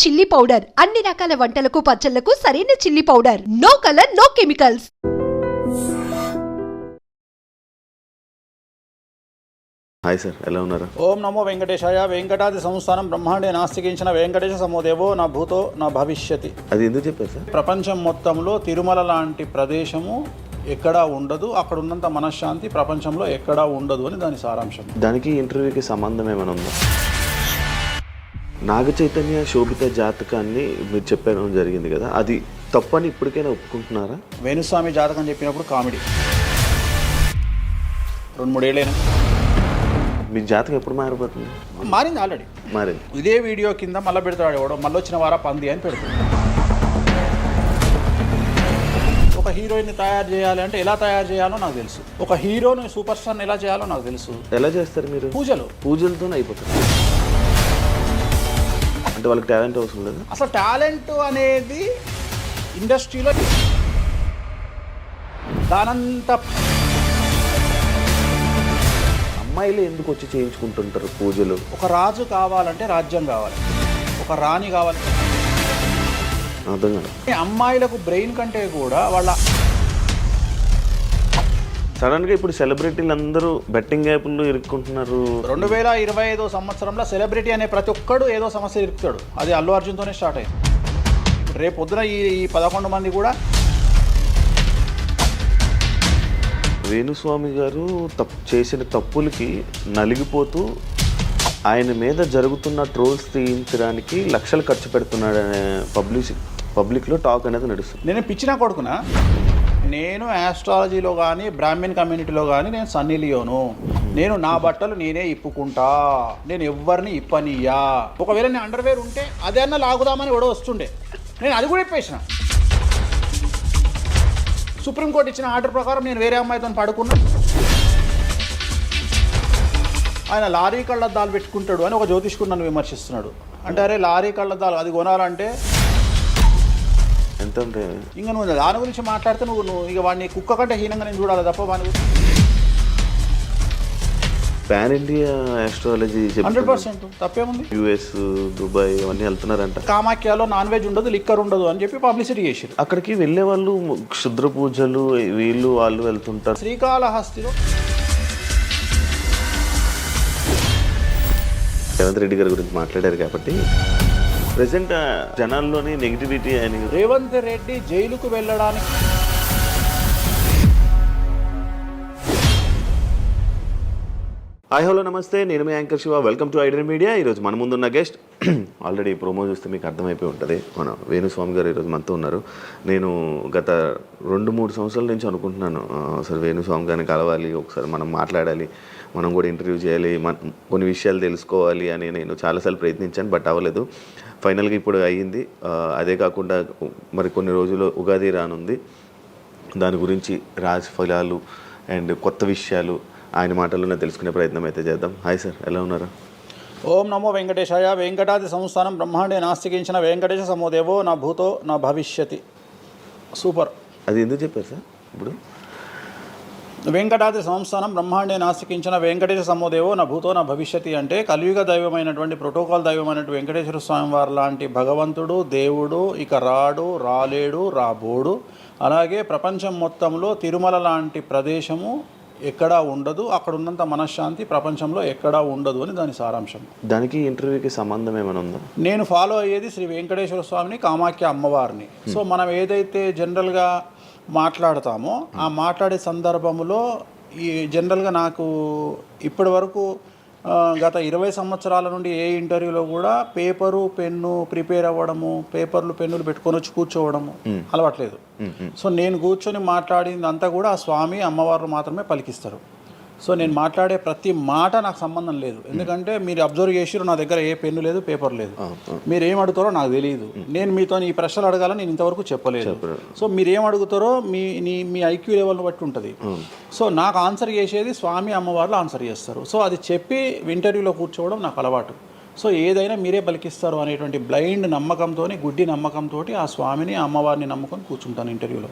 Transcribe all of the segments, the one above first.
Chilli powder అన్ని రకాల వంటలకు పచ్చళ్లకు సరైన chilli powder. No colour, no chemicals. Hi sir, ఎలా ఉన్నారు? ఓం నమో వెంకటేశాయ. వెంకటాది సంస్థానం బ్రహ్మాండే నాస్తికించిన వెంకటేశ సమోదేవో నా భూతో నా భవిష్యతి. అది ఎందుకు చెప్పారు సార్? ప్రపంచం మొత్తంలో తిరుమల లాంటి ప్రదేశము ఎక్కడా ఉండదు, అక్కడ ఉన్నంత మనశ్శాంతి ప్రపంచంలో ఎక్కడా ఉండదు అని దాని సారాంశం. దానికి ఇంటర్వ్యూకి సంబంధం ఏమైనా ఉందా? నాగ చైతన్య శోభిత జాతకాన్ని మీరు చెప్పడం జరిగింది కదా, అది తప్పని ఇప్పటికైనా ఒప్పుకుంటున్నారా? వేణుస్వామి జాతకం చెప్పినప్పుడు కామెడీ 2-3 ఏళ్ళైనా. మీ జాతకం ఎప్పుడు మారిపోతుంది? మారింది, ఆల్రెడీ మారింది. ఇదే వీడియో కింద మళ్ళీ పెడతాడు ఎవడో, మళ్ళీ వచ్చిన వారా పంది అని పెడుతుంది. ఒక హీరోయిన్ని తయారు చేయాలి అంటే ఎలా తయారు చేయాలో నాకు తెలుసు, ఒక హీరోని సూపర్ స్టార్ని ఎలా చేయాలో నాకు తెలుసు. ఎలా చేస్తారు మీరు? పూజలతోనే అయిపోతుంది. అంటే వాళ్ళకి టాలెంట్ అవసరం లేదు. అసలు టాలెంట్ అనేది ఇండస్ట్రీలో దానంత అమ్మాయిలు ఎందుకు వచ్చి చేయించుకుంటుంటారు పూజలు? ఒక రాజు కావాలంటే రాజ్యం కావాలి, ఒక రాణి కావాలంటే అర్థం కాదు. అమ్మాయిలకు బ్రెయిన్ కంటే కూడా వాళ్ళ సడన్గా ఇప్పుడు సెలబ్రిటీలు అందరూ బెట్టింగ్ యాప్లు ఇరుక్కుంటున్నారు. 2025 సంవత్సరంలో సెలబ్రిటీ అనే ప్రతి ఒక్కడు ఏదో సమస్య ఇరుకుతాడు. అది అల్లు అర్జున్తోనే స్టార్ట్ అయింది. రేపు పొద్దున ఈ 11 మంది కూడా. వేణుస్వామి గారు చేసిన తప్పులకి నలిగిపోతూ ఆయన మీద జరుగుతున్న ట్రోల్స్ తీయించడానికి లక్షలు ఖర్చు పెడుతున్నాడనే పబ్లిక్లో టాక్ అనేది నడుస్తుంది. నేను పిచ్చినా కొడుకున్నా. నేను ఆస్ట్రాలజీలో కానీ బ్రాహ్మణ్ కమ్యూనిటీలో కానీ నేను సన్నీ లియోను. నేను నా బట్టలు నేనే ఇప్పుకుంటా, నేను ఎవరిని ఇప్పనియ్యా. ఒకవేళ నేను అండర్వేర్ ఉంటే అదే అన్న లాగుదామని ఎవడో వస్తుండే, నేను అది కూడా ఇప్పేసిన. సుప్రీంకోర్టు ఇచ్చిన ఆర్డర్ ప్రకారం నేను వేరే అమ్మాయితో పడుకున్నా. ఆయన లారీ కళ్ళద్దాలు పెట్టుకుంటాడు అని ఒక జ్యోతిష్కుడు నన్ను విమర్శిస్తున్నాడు. అంటే అరే లారీ కళ్ళద్దాలు అది కొనాలంటే ఎంత ఉంటే ఇంకా నువ్వు దాని గురించి మాట్లాడితే నువ్వు ఇక వాడిని కుక్క కంటే హీనంగా నేను చూడాలి తప్ప వాని పాన్ ఇండియా ఆస్ట్రాలజీ 100% తప్పేముంది. యుఎస్, దుబాయ్ అవన్నీ వెళ్తున్నారంట. కామాఖ్యలో నాన్ వెజ్ ఉండదు, లిక్కర్ ఉండదు అని చెప్పి పబ్లిసిటీ చేశారు. అక్కడికి వెళ్ళే వాళ్ళు క్షుద్ర పూజలు వీళ్ళు వాళ్ళు వెళ్తుంటారు. శ్రీకాళహస్తిలో రేవంత్ రెడ్డి గారి గురించి మాట్లాడారు కాబట్టి ప్రెసెంట్ జనాల్లోని నెగిటివిటీ అని. రేవంత్ రెడ్డి జైలుకు వెళ్ళడానికి హాయ్ హలో నమస్తే, నేను మీ anchor Shiva. Welcome to Aiden media. ఈరోజు మన ముందున్న గెస్ట్ ఆల్రెడీ ప్రోమో చూస్తే మీకు అర్థమైపోయి ఉంటుంది, మన వేణుస్వామి గారు ఈరోజు మనతో ఉన్నారు. నేను గత 2-3 సంవత్సరాల నుంచి అనుకుంటున్నాను అసలు వేణుస్వామి గారిని కలవాలి, ఒకసారి మనం మాట్లాడాలి, మనం కూడా ఇంటర్వ్యూ చేయాలి, కొన్ని విషయాలు తెలుసుకోవాలి అని నేను చాలాసార్లు ప్రయత్నించాను, బట్ అవ్వలేదు. ఫైనల్గా ఇప్పుడు అయ్యింది. అదే కాకుండా మరి కొన్ని రోజులు ఉగాది రానుంది, దాని గురించి రాశి ఫలాలు అండ్ కొత్త విషయాలు ఆయన మాటల్లోనే తెలుసుకునే ప్రయత్నం అయితే చేద్దాం. హాయ్ సార్, ఎలా ఉన్నారు? ఓం నమో వెంకటేశాయ. వెంకటాది సంస్థానం బ్రహ్మాండే నాస్తికించిన వెంకటేశ సమోదేవో నా భూతో నా భవిష్యతి. సూపర్. అది ఎందుకు చెప్పారు సార్? ఇప్పుడు వెంకటాద్రి సంస్థానం బ్రహ్మాండే నాస్తికించిన వెంకటేశ సమోదేవో నా భూతో నా భవిష్యతి అంటే కలియుగ దైవమైనటువంటి ప్రోటోకాల్ దైవమైనటువంటి వెంకటేశ్వర స్వామి వారు లాంటి భగవంతుడు, దేవుడు ఇక రాడు, రాలేడు, రాబోడు. అలాగే ప్రపంచం మొత్తంలో తిరుమల లాంటి ప్రదేశము ఎక్కడా ఉండదు, అక్కడ ఉన్నంత మనశ్శాంతి ప్రపంచంలో ఎక్కడా ఉండదు అని దాని సారాంశం. దానికి ఇంటర్వ్యూకి సంబంధం ఏమైనా ఉందా? నేను ఫాలో అయ్యేది శ్రీ వెంకటేశ్వర స్వామిని, కామాఖ్య అమ్మవారిని. సో మనం ఏదైతే జనరల్గా మాట్లాడతామో ఆ మాట్లాడే సందర్భంలో ఈ జనరల్గా నాకు ఇప్పటి వరకు గత 20 సంవత్సరాల నుండి ఏ ఇంటర్వ్యూలో కూడా పేపరు పెన్ను ప్రిపేర్ అవ్వడము, పేపర్లు పెన్నులు పెట్టుకొని వచ్చి కూర్చోవడము అలవాట్లేదు. సో నేను కూర్చొని మాట్లాడింది అంతా కూడా ఆ స్వామి అమ్మవారు మాత్రమే పలికిస్తారు. సో నేను మాట్లాడే ప్రతి మాట నాకు సంబంధం లేదు, ఎందుకంటే మీరు అబ్జర్వ్ చేసిరు నా దగ్గర ఏ పెన్ను లేదు, పేపర్ లేదు. మీరు ఏం అడుగుతారో నాకు తెలియదు, నేను మీతో ఈ ప్రశ్నలు అడగాలని నేను ఇంతవరకు చెప్పలేదు. సో మీరు ఏం అడుగుతారో మీ ఐక్యూ లెవెల్ని బట్టి ఉంటుంది. సో నాకు ఆన్సర్ చేసేది స్వామి అమ్మవార్లు ఆన్సర్ చేస్తారు. సో అది చెప్పి ఇంటర్వ్యూలో కూర్చోవడం నాకు అలవాటు. సో ఏదైనా మీరే పలికిస్తారు అనేటువంటి బ్లైండ్ నమ్మకంతో, గుడ్డి నమ్మకంతో ఆ స్వామిని అమ్మవారిని నమ్ముకొని కూర్చుంటాను ఇంటర్వ్యూలో.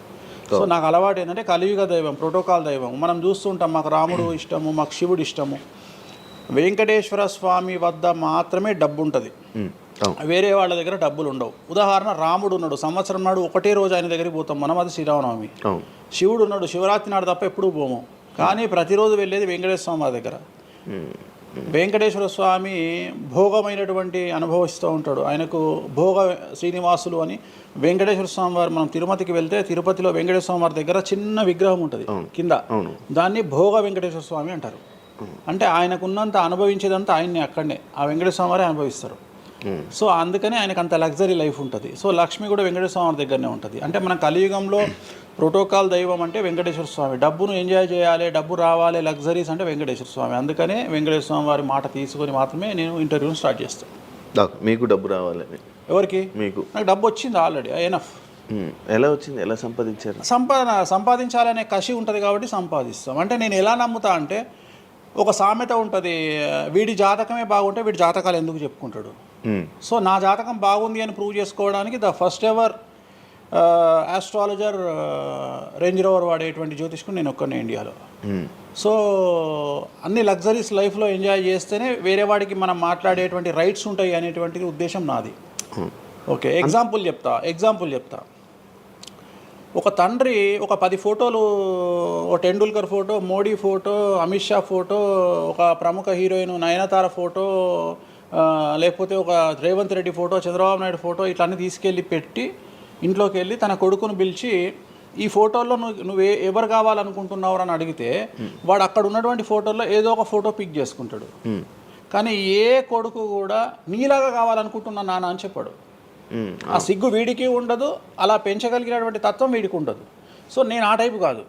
సో నాకు అలవాటు ఏంటంటే కలియుగ దైవం, ప్రోటోకాల్ దైవం మనం చూస్తుంటాం. మాకు రాముడు ఇష్టము, మాకు శివుడు ఇష్టము. వెంకటేశ్వర స్వామి వద్ద మాత్రమే డబ్బు ఉంటుంది, వేరే వాళ్ళ దగ్గర డబ్బులు ఉండవు. ఉదాహరణ రాముడు ఉన్నాడు, సంవత్సరం నాడు ఒకటే రోజు ఆయన దగ్గరికి పోతాం మనం, అది శ్రీరామనవమి. శివుడు ఉన్నాడు, శివరాత్రి నాడు తప్ప ఎప్పుడూ పోము, కానీ ప్రతిరోజు వెళ్ళేది వెంకటేశ్వర స్వామి వారి దగ్గర. వెంకటేశ్వర స్వామి భోగమైనటువంటి అనుభవిస్తూ ఉంటాడు. ఆయనకు భోగ శ్రీనివాసులు అని వెంకటేశ్వర స్వామి వారు, మనం తిరుపతికి వెళ్తే తిరుపతిలో వెంకటేశ్వర స్వామి వారి దగ్గర చిన్న విగ్రహం ఉంటుంది కింద, దాన్ని భోగ వెంకటేశ్వర స్వామి అంటారు. అంటే ఆయనకున్నంత అనుభవించేదంతా ఆయన్ని అక్కడనే ఆ వెంకటేశ్వర స్వామి వారే అనుభవిస్తారు. సో అందుకనే ఆయనకు అంత లగ్జరీ లైఫ్ ఉంటుంది. సో లక్ష్మి కూడా వెంకటేశ్వర స్వామి దగ్గరనే ఉంటుంది. అంటే మన కలియుగంలో ప్రోటోకాల్ దైవం అంటే వెంకటేశ్వర స్వామి. డబ్బును ఎంజాయ్ చేయాలి, డబ్బు రావాలి, లగ్జరీస్ అంటే వెంకటేశ్వర స్వామి. అందుకనే వెంకటేశ్వర స్వామి వారి మాట తీసుకొని మాత్రమే నేను ఇంటర్వ్యూని స్టార్ట్ చేస్తాను. మీకు డబ్బు రావాలి? ఎవరికి? మీకు. నాకు డబ్బు వచ్చింది ఆల్రెడీ, ఎనఫ్. ఎలా వచ్చింది? ఎలా సంపాదించారు? సంపాదించాలనే కసి ఉంటుంది కాబట్టి సంపాదిస్తాం. అంటే నేను ఎలా నమ్ముతా అంటే, ఒక సామెత ఉంటుంది, వీడి జాతకమే బాగుంటే వీడి జాతకాలు ఎందుకు చెప్పుకుంటాడు. సో నా జాతకం బాగుంది అని ప్రూవ్ చేసుకోవడానికి the first ever astrologer range rover వాడేటువంటి జ్యోతిష్కుడు నేను ఒక్కనే ఇండియాలో. సో అన్ని లగ్జరీస్ లైఫ్లో ఎంజాయ్ చేస్తేనే వేరే వాడికి మనం మాట్లాడేటువంటి రైట్స్ ఉంటాయి అనేటువంటిది ఉద్దేశం నాది. ఓకే, ఎగ్జాంపుల్ చెప్తా. ఒక తండ్రి ఒక 10 ఫోటోలు, ఒక Tendulkar photo, Modi photo, Amit Shah photo, ఒక ప్రముఖ హీరోయిన్ నయనతార ఫోటో, లేకపోతే ఒక రేవంత్ రెడ్డి ఫోటో, చంద్రబాబు నాయుడు ఫోటో, ఇట్లన్నీ తీసుకెళ్ళి పెట్టి ఇంట్లోకి వెళ్ళి తన కొడుకును పిలిచి, ఈ ఫోటోల్లో నువ్వు ఎవరు కావాలనుకుంటున్నావు అని అడిగితే వాడు అక్కడ ఉన్నటువంటి ఫోటోల్లో ఏదో ఒక ఫోటో పిక్ చేసుకుంటాడు. కానీ ఏ కొడుకు కూడా నీలాగా కావాలనుకుంటున్నా నాన్న అని చెప్పాడు. ఆ సిగ్గు వీడికి ఉండదు, అలా పెంచగలిగినటువంటి తత్వం వీడికి ఉండదు. సో నేను ఆ టైపు కాదు.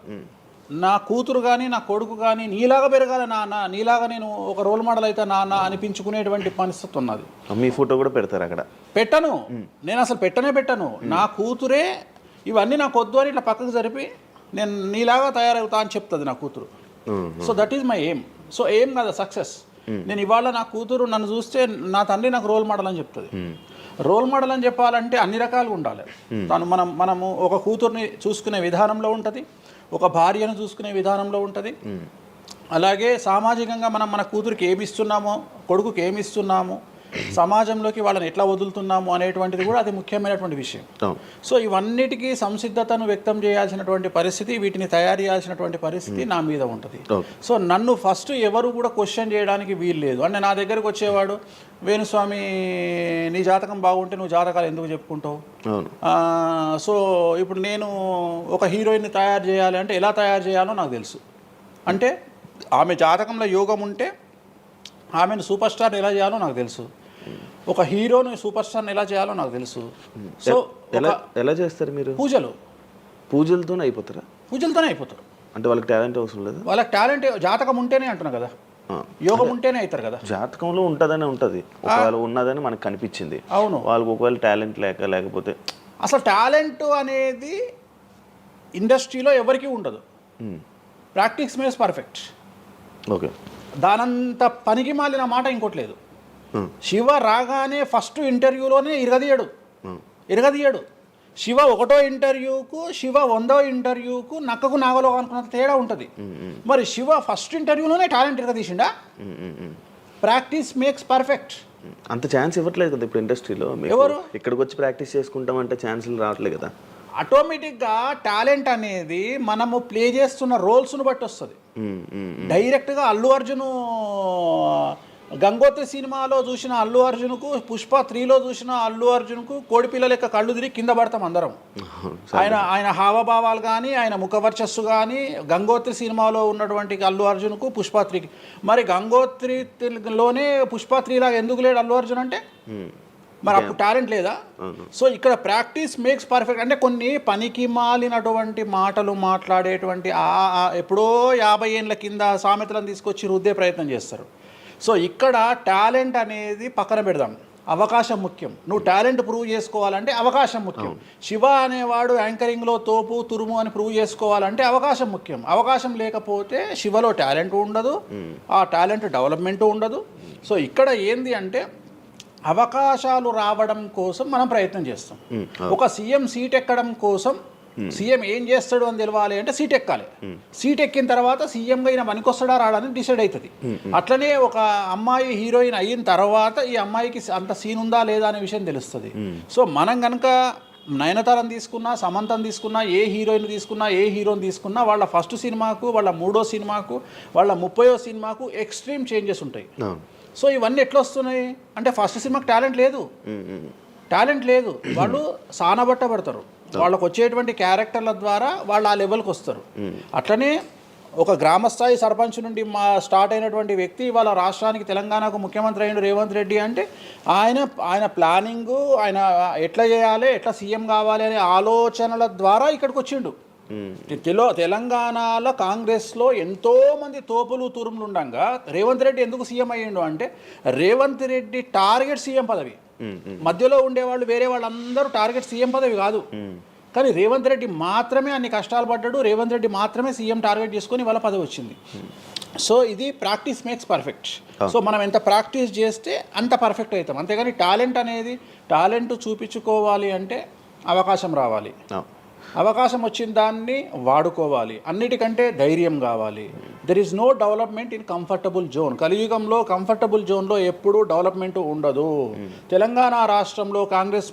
నా కూతురు కానీ నా కొడుకు కానీ నీలాగా పెరగాలి నాన్న, నీలాగా నేను ఒక రోల్ మోడల్ అయితే నాన్న అనిపించుకునేటువంటి పరిస్థితి ఉన్నది. మీ ఫోటో కూడా పెడతారు అక్కడ? పెట్టను, నేను అసలు పెట్టను. నా కూతురే ఇవన్నీ నాకు వద్దు అని ఇట్లా పక్కకు జరిపి నేను నీలాగా తయారవుతా అని చెప్తుంది నా కూతురు. So that is my aim. So aim కదా సక్సెస్. నేను ఇవాళ నా కూతురు నన్ను చూస్తే నా తండ్రి నాకు రోల్ మోడల్ అని చెప్తుంది. రోల్ మోడల్ అని చెప్పాలంటే అన్ని రకాలుగా ఉండాలి. మనము ఒక కూతుర్ని చూసుకునే విధానంలో ఉంటుంది, ఒక భార్యను చూసుకునే విధానంలో ఉంటుంది. అలాగే సామాజికంగా మనం మన కూతురికి ఏమి ఇస్తున్నామో, కొడుకుకి ఏమి ఇస్తున్నాము, సమాజంలోకి వాళ్ళని ఎట్లా వదులుతున్నాము అనేటువంటిది కూడా అది ముఖ్యమైనటువంటి విషయం. సో ఇవన్నిటికీ సంసిద్ధతను వ్యక్తం చేయాల్సినటువంటి పరిస్థితి, వీటిని తయారు చేయాల్సినటువంటి పరిస్థితి నా మీద ఉంటుంది. సో నన్ను ఫస్ట్ ఎవరు కూడా క్వశ్చన్ చేయడానికి వీలు లేదు. అంటే నా దగ్గరకు వచ్చేవాడు, వేణుస్వామి నీ జాతకం బాగుంటే నువ్వు జాతకాలు ఎందుకు చెప్పుకుంటావు? సో ఇప్పుడు నేను ఒక హీరోయిన్ని తయారు చేయాలి అంటే ఎలా తయారు చేయాలో నాకు తెలుసు. అంటే ఆమె జాతకంలో యోగం ఉంటే ఆమెను సూపర్ స్టార్ ఎలా చేయాలో నాకు తెలుసు, ఒక హీరోని సూపర్ స్టార్ని ఎలా చేయాలో నాకు తెలుసు. సో ఎలా చేస్తారు మీరు? పూజలతోనే అయిపోతారా? పూజలతోనే అయిపోతారు. అంటే వాళ్ళకి టాలెంట్ అవసరం లేదు? వాళ్ళకి టాలెంట్ జాతకం ఉంటేనే అంటున్నా కదా, యోగం ఉంటేనే అవుతారు కదా. జాతకంలో ఉంటుందనే ఉంటుంది, ఒకవేళ ఉన్నదని మనకు కనిపించింది. అవును, వాళ్ళకి ఒకవేళ టాలెంట్ లేకపోతే అసలు టాలెంట్ అనేది ఇండస్ట్రీలో ఎవరికీ ఉండదు. Practice makes perfect. ఓకే, దానంత పనికి మాలిన మాట ఇంకోటి లేదు. శివ రాగానే ఫస్ట్ ఇంటర్వ్యూలోనే ఇరగదీయడు. శివ 1వ ఇంటర్వ్యూకు, శివ 100వ ఇంటర్వ్యూకు నక్కకు నాగలో అనుకున్నంత తేడా ఉంటుంది. మరి శివ ఫస్ట్ ఇంటర్వ్యూలోనే టాలెంట్ ఇరగదీసిండా? Practice makes perfect. అంత ఛాన్స్ ఇవ్వట్లేదు కదా ఇప్పుడు ఇండస్ట్రీలో. ఎవరు ఇక్కడికి వచ్చి ప్రాక్టీస్ చేసుకుంటామంటే ఛాన్సులు రావట్లేదు కదా. ఆటోమేటిక్గా టాలెంట్ అనేది మనము ప్లే చేస్తున్న రోల్స్ను బట్టి వస్తుంది. డైరెక్ట్గా అల్లు అర్జున్ గంగోత్రి సినిమాలో చూసిన అల్లు అర్జున్కు, పుష్ప 3లో చూసిన అల్లు అర్జున్కు కోడిపిల్ల లెక్క కళ్ళు తిరిగి కింద పడతాం అందరం. ఆయన హావభావాలు కానీ, ఆయన ముఖవర్చస్సు కానీ, గంగోత్రి సినిమాలో ఉన్నటువంటి అల్లు అర్జున్కు, పుష్ప 3కి. మరి గంగోత్రిలోనే పుష్ప 3 లాగా ఎందుకు లేడు అల్లు అర్జున్ అంటే? మరి అప్పుడు టాలెంట్ లేదా? సో ఇక్కడ ప్రాక్టీస్ మేక్స్ పర్ఫెక్ట్. అంటే కొన్ని పనికి మాలినటువంటి మాటలు మాట్లాడేటువంటి ఎప్పుడో 50 ఏళ్ళ కింద సామెతలను తీసుకొచ్చి రుద్దే ప్రయత్నం చేస్తారు. సో ఇక్కడ టాలెంట్ అనేది పక్కన పెడదాం, అవకాశం ముఖ్యం. నువ్వు టాలెంట్ ప్రూవ్ చేసుకోవాలంటే అవకాశం ముఖ్యం. శివ అనేవాడు యాంకరింగ్లో తోపు తురుము అని ప్రూవ్ చేసుకోవాలంటే అవకాశం ముఖ్యం. అవకాశం లేకపోతే శివలో టాలెంట్ ఉండదు, ఆ టాలెంట్ డెవలప్మెంట్ ఉండదు. సో ఇక్కడ ఏంది అంటే అవకాశాలు రావడం కోసం మనం ప్రయత్నం చేస్తాం. ఒక సీఎం సీట్ ఎక్కడం కోసం సీఎం ఏం చేస్తాడు అని తెలవాలి అంటే సీట్ ఎక్కాలి. సీట్ ఎక్కిన తర్వాత సీఎంగా ఈయన పనికొస్తాడా రాడని డిసైడ్ అవుతుంది. అట్లనే ఒక అమ్మాయి హీరోయిన్ అయిన తర్వాత ఈ అమ్మాయికి అంత సీన్ ఉందా లేదా అనే విషయం తెలుస్తుంది. సో మనం కనుక నయనతారని తీసుకున్నా, సమంతని తీసుకున్నా, ఏ హీరోయిన్ తీసుకున్నా, ఏ హీరోని తీసుకున్నా, వాళ్ళ ఫస్ట్ సినిమాకు, వాళ్ళ 3వ సినిమాకు, వాళ్ళ 30వ సినిమాకు ఎక్స్ట్రీమ్ చేంజెస్ ఉంటాయి. సో ఇవన్నీ ఎట్లా వస్తున్నాయి అంటే ఫస్ట్ సినిమాకి టాలెంట్ లేదు, వాళ్ళు సానబట్టబడతారు, వాళ్ళకు వచ్చేటువంటి క్యారెక్టర్ల ద్వారా వాళ్ళు ఆ లెవెల్కి వస్తారు. అట్లనే ఒక గ్రామస్థాయి సర్పంచ్ నుండి స్టార్ట్ అయినటువంటి వ్యక్తి వాళ్ళ రాష్ట్రానికి తెలంగాణకు ముఖ్యమంత్రి అయిన రేవంత్ రెడ్డి అంటే ఆయన ప్లానింగు, ఆయన ఎట్లా చేయాలి, ఎట్లా సీఎం కావాలి అనే ఆలోచనల ద్వారా ఇక్కడికి వచ్చిండు. తెలంగాణలో కాంగ్రెస్లో ఎంతోమంది తోపులు తురుములు ఉండగా రేవంత్ రెడ్డి ఎందుకు సీఎం అయ్యిండు అంటే రేవంత్ రెడ్డి టార్గెట్ సీఎం పదవి. మధ్యలో ఉండేవాళ్ళు వేరే వాళ్ళందరూ టార్గెట్ సీఎం పదవి కాదు. కానీ రేవంత్ రెడ్డి మాత్రమే అన్ని కష్టాలు పడ్డాడు, రేవంత్ రెడ్డి మాత్రమే సీఎం టార్గెట్ చేసుకొని వాళ్ళ పదవి వచ్చింది. సో ఇది ప్రాక్టీస్ మేక్స్ పర్ఫెక్ట్. సో మనం ఎంత ప్రాక్టీస్ చేస్తే అంత పర్ఫెక్ట్ అవుతాం. అంతేగాని టాలెంట్ చూపించుకోవాలి అంటే అవకాశం రావాలి, అవకాశం వచ్చిన దాన్ని వాడుకోవాలి, అన్నిటికంటే ధైర్యం కావాలి. There is no development in comfortable zone. కలియుగంలో కంఫర్టబుల్ జోన్లో ఎప్పుడూ డెవలప్మెంట్ ఉండదు. తెలంగాణ రాష్ట్రంలో కాంగ్రెస్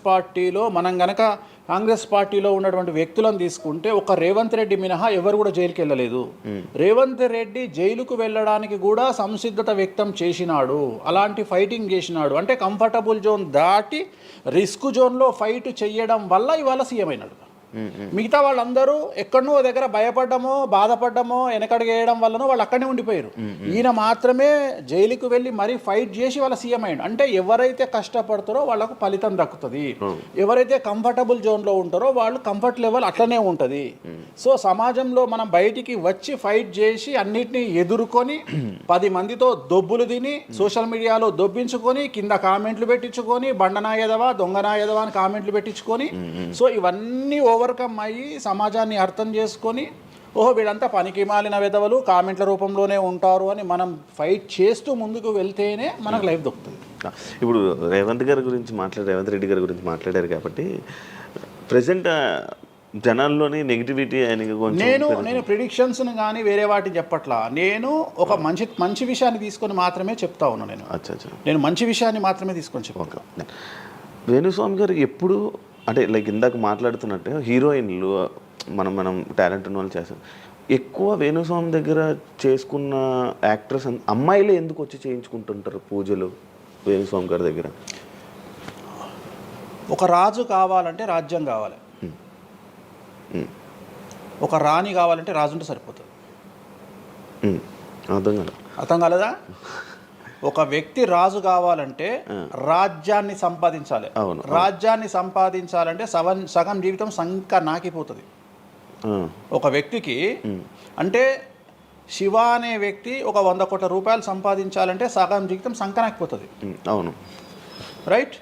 పార్టీలో ఉన్నటువంటి వ్యక్తులను తీసుకుంటే ఒక రేవంత్ రెడ్డి మినహా ఎవరు కూడా జైలుకి వెళ్ళలేదు. రేవంత్ రెడ్డి జైలుకు వెళ్ళడానికి కూడా సంసిద్ధత వ్యక్తం చేసినాడు, అలాంటి ఫైటింగ్ చేసినాడు. అంటే కంఫర్టబుల్ జోన్ దాటి రిస్క్ జోన్లో ఫైట్ చేయడం వల్ల ఇవాళ సీఎం అయినాడు. మిగతా వాళ్ళందరూ ఎక్కడనో దగ్గర భయపడ్డమో, బాధపడ్డమో, వెనకడుగు వేయడం వల్లనో వాళ్ళు అక్కడనే ఉండిపోయారు. ఈయన మాత్రమే జైలుకు వెళ్ళి మరీ ఫైట్ చేసి వాళ్ళ సీఎం అయ్యాడు. అంటే ఎవరైతే కష్టపడతారో వాళ్ళకు ఫలితం దక్కుతుంది, ఎవరైతే కంఫర్టబుల్ జోన్లో ఉంటారో వాళ్ళు కంఫర్ట్ లెవెల్ అట్లనే ఉంటుంది. సో సమాజంలో మనం బయటికి వచ్చి ఫైట్ చేసి అన్నిటినీ ఎదుర్కొని 10 మందితో దొబ్బులు తిని సోషల్ మీడియాలో దొబ్బించుకొని కింద కామెంట్లు పెట్టించుకొని బండనాయదవా దొంగనాయదవా అని కామెంట్లు పెట్టించుకొని సో ఇవన్నీ ఓవర్కమ్ అయ్యి సమాజాన్ని అర్థం చేసుకొని వీళ్ళంతా పనికి మాలిన వెధవలు కామెంట్ల రూపంలోనే ఉంటారు అని మనం ఫైట్ చేస్తూ ముందుకు వెళ్తేనే మనకు లైఫ్ దొరుకుతుంది. ఇప్పుడు రేవంత్ రెడ్డి గారి గురించి మాట్లాడారు కాబట్టి ప్రజెంట్ జనాల్లోని నెగిటివిటీ నేను ప్రిడిక్షన్స్ని కానీ వేరే వాటిని చెప్పట్లా. నేను ఒక మంచి విషయాన్ని తీసుకొని మాత్రమే చెప్తా ఉన్నాను. నేను మంచి విషయాన్ని మాత్రమే తీసుకొని చెప్పాను. వేణుస్వామి గారు ఎప్పుడు అంటే లైక్ ఇందాక మాట్లాడుతున్నట్టు హీరోయిన్లు మనం టాలెంట్ ఉన్న వాళ్ళు చేస్తారు. ఎక్కువ వేణుస్వామి దగ్గర చేసుకున్న యాక్టర్స్ అమ్మాయిలే ఎందుకు వచ్చి చేయించుకుంటుంటారు పూజలు వేణుస్వామి గారి దగ్గర? ఒక రాజు కావాలంటే రాజ్యం కావాలి, ఒక రాణి కావాలంటే రాజు ఉంటే సరిపోతుంది. అర్థం కాలేదా? ఒక వ్యక్తి రాజు కావాలంటే రాజ్యాన్ని సంపాదించాలి. రాజ్యాన్ని సంపాదించాలంటే సగం జీవితం సంక నాకిపోతుంది ఒక వ్యక్తికి. అంటే శివ అనే వ్యక్తి ఒక 100 కోట్ల రూపాయలు సంపాదించాలంటే సగం జీవితం సంక నాకిపోతుంది. అవును, రైట్.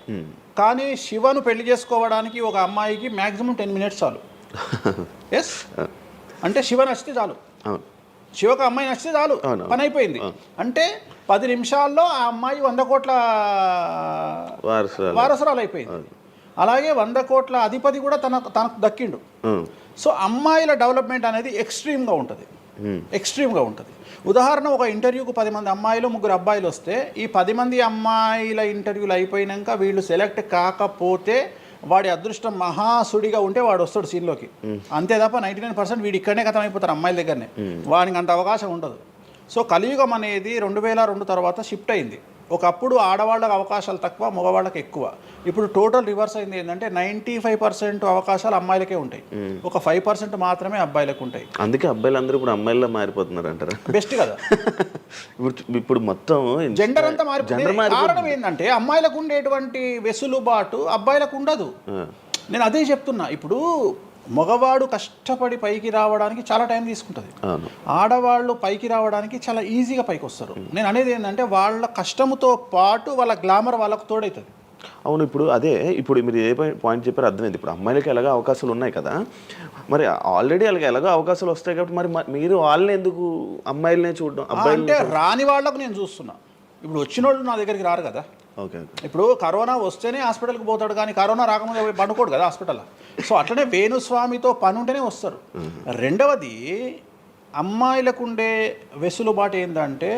కానీ శివను పెళ్లి చేసుకోవడానికి ఒక అమ్మాయికి మ్యాక్సిమం 10 మినిట్స్ చాలు. ఎస్, అంటే శివ నచ్చితే చాలు, శివకు అమ్మాయి నచ్చితే చాలు, పని అయిపోయింది. అంటే 10 నిమిషాల్లో ఆ అమ్మాయి 100 కోట్ల వారసురాలు అయిపోయింది. అలాగే 100 కోట్ల అధిపతి కూడా తనకు దక్కిండు. సో అమ్మాయిల డెవలప్మెంట్ అనేది ఎక్స్ట్రీమ్గా ఉంటుంది. ఉదాహరణ, ఒక ఇంటర్వ్యూకు 10 మంది అమ్మాయిలు 3 అబ్బాయిలు వస్తే ఈ 10 మంది అమ్మాయిల ఇంటర్వ్యూలు అయిపోయినాక వీళ్ళు సెలెక్ట్ కాకపోతే వాడి అదృష్టం మహాసుడిగా ఉంటే వాడు వస్తాడు సీన్లోకి. అంతే తప్ప 99% వీడు ఇక్కడనే కథం అయిపోతారు అమ్మాయిల దగ్గరనే, వాడికి అంత అవకాశం ఉండదు. సో కలియుగం అనేది 2002 తర్వాత షిఫ్ట్ అయింది. ఒకప్పుడు ఆడవాళ్ళకి అవకాశాలు తక్కువ, మగవాళ్ళకి ఎక్కువ. ఇప్పుడు టోటల్ రివర్స్ అయింది. ఏంటంటే 95% అవకాశాలు అమ్మాయిలకే ఉంటాయి, ఒక 5% మాత్రమే అబ్బాయిలకు ఉంటాయి. అందుకే అబ్బాయిలందరూ ఇప్పుడు అమ్మాయిలా మారిపోతున్నారు అంటారా? బెస్ట్ కదా. ఇప్పుడు మొత్తం జెండర్ అంతా మారిపోయింది. కారణం ఏంటంటే అమ్మాయిలకు ఉండేటువంటి వెసులుబాటు అబ్బాయిలకు ఉండదు. నేను అదే చెప్తున్నా. ఇప్పుడు మగవాడు కష్టపడి పైకి రావడానికి చాలా టైం తీసుకుంటుంది, ఆడవాళ్ళు పైకి రావడానికి చాలా ఈజీగా పైకి వస్తారు. నేను అనేది ఏంటంటే వాళ్ళ కష్టముతో పాటు వాళ్ళ గ్లామర్ వాళ్ళకు తోడవుతుంది. అవును, ఇప్పుడు మీరు ఏ పాయింట్ చెప్పారో అర్థమైంది. ఇప్పుడు అమ్మాయిలకి ఎలాగో అవకాశాలు ఉన్నాయి కదా, మరి ఆల్రెడీ వాళ్ళకి ఎలాగో అవకాశాలు వస్తాయి కాబట్టి మరి మీరు వాళ్ళని ఎందుకు అమ్మాయిలనే చూడడం? అంటే రాని వాళ్ళకు నేను చూస్తున్నా. ఇప్పుడు వచ్చిన వాళ్ళు నా దగ్గరికి రారు కదా. Okay okay. ఇప్పుడు కరోనా వస్తేనే హాస్పిటల్కి పోతాడు, కానీ కరోనా రాకముందే పోయి పండుకోడు కదా హాస్పిటల్లో. సో అట్లనే వేణుస్వామితో పని ఉంటేనే వస్తారు. రెండవది, అమ్మాయిలకు ఉండే వెసులుబాటు ఏంటంటే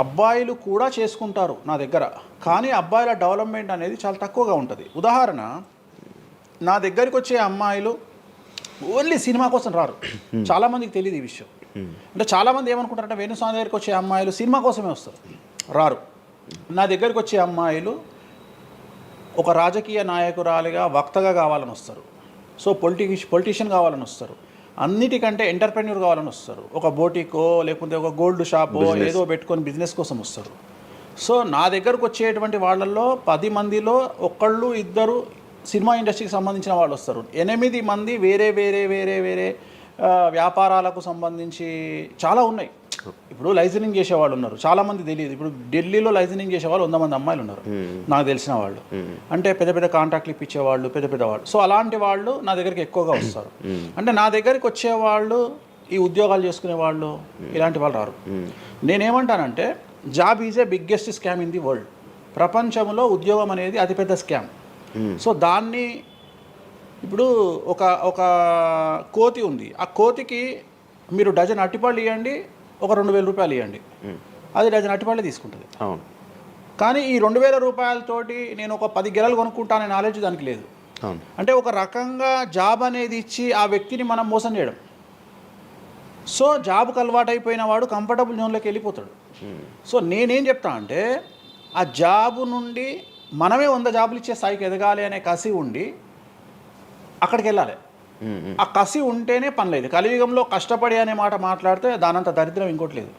అబ్బాయిలు కూడా చేసుకుంటారు నా దగ్గర, కానీ అబ్బాయిల డెవలప్మెంట్ అనేది చాలా తక్కువగా ఉంటుంది. ఉదాహరణ, నా దగ్గరికి వచ్చే అమ్మాయిలు ఓన్లీ సినిమా కోసం రారు. చాలామందికి తెలియదు ఈ విషయం. అంటే చాలామంది ఏమనుకుంటారంటే వేణుస్వామి దగ్గరికి వచ్చే అమ్మాయిలు సినిమా కోసమే వస్తారు, రారు. నా దగ్గరికి వచ్చే అమ్మాయిలు ఒక రాజకీయ నాయకురాలిగా వక్తగా కావాలని వస్తారు. సో పొలిటీషియన్ కావాలని వస్తారు. అన్నిటికంటే ఎంటర్ప్రెన్యూర్ కావాలని వస్తారు. ఒక బోటికో లేకపోతే ఒక గోల్డ్ షాపో ఏదో పెట్టుకొని బిజినెస్ కోసం వస్తారు. సో నా దగ్గరకు వచ్చేటువంటి వాళ్ళల్లో 10 మందిలో ఒకళ్ళు ఇద్దరు సినిమా ఇండస్ట్రీకి సంబంధించిన వాళ్ళు వస్తారు. 8 మంది వేరే వేరే వేరే వేరే వ్యాపారాలకు సంబంధించి చాలా ఉన్నాయి. ఇప్పుడు లైసెన్సింగ్ చేసేవాళ్ళు ఉన్నారు, చాలామంది తెలియదు. ఇప్పుడు ఢిల్లీలో లైసెన్సింగ్ చేసేవాళ్ళు 100 మంది అమ్మాయిలు ఉన్నారు నాకు తెలిసిన వాళ్ళు. అంటే పెద్ద పెద్ద కాంట్రాక్ట్లు ఇప్పించేవాళ్ళు, పెద్ద పెద్ద వాళ్ళు. సో అలాంటి వాళ్ళు నా దగ్గరికి ఎక్కువగా వస్తారు. అంటే నా దగ్గరికి వచ్చేవాళ్ళు ఈ ఉద్యోగాలు చేసుకునే వాళ్ళు, ఇలాంటి వాళ్ళు రారు. నేనేమంటానంటే job is a biggest scam in the world. ప్రపంచంలో ఉద్యోగం అనేది అతిపెద్ద స్కామ్. సో దాన్ని ఇప్పుడు ఒక కోతి ఉంది, ఆ కోతికి మీరు డజన్ అట్టిపళ్ళు ఇవ్వండి, ఒక 2,000 రూపాయలు ఇవ్వండి, అది డజన్ అట్టిపళ్ళే తీసుకుంటుంది. కానీ ఈ 2,000 రూపాయలతోటి నేను ఒక 10 గెలలు కొనుక్కుంటాననే నాలెడ్జ్ దానికి లేదు. అంటే ఒక రకంగా జాబ్ అనేది ఇచ్చి ఆ వ్యక్తిని మనం మోసం చేయడం. సో జాబ్కి అలవాటు అయిపోయిన వాడు కంఫర్టబుల్ జోన్లోకి వెళ్ళిపోతాడు. సో నేనేం చెప్తా అంటే ఆ జాబు నుండి మనమే 100 జాబులు ఇచ్చే స్థాయికి ఎదగాలి అనే కసి ఉండి అక్కడికి వెళ్ళాలి. ఆ కసి ఉంటేనే పని లేదు. కలియుగంలో కష్టపడి అనే మాట మాట్లాడితే దానంత దరిద్రం ఇంకోటి లేదు.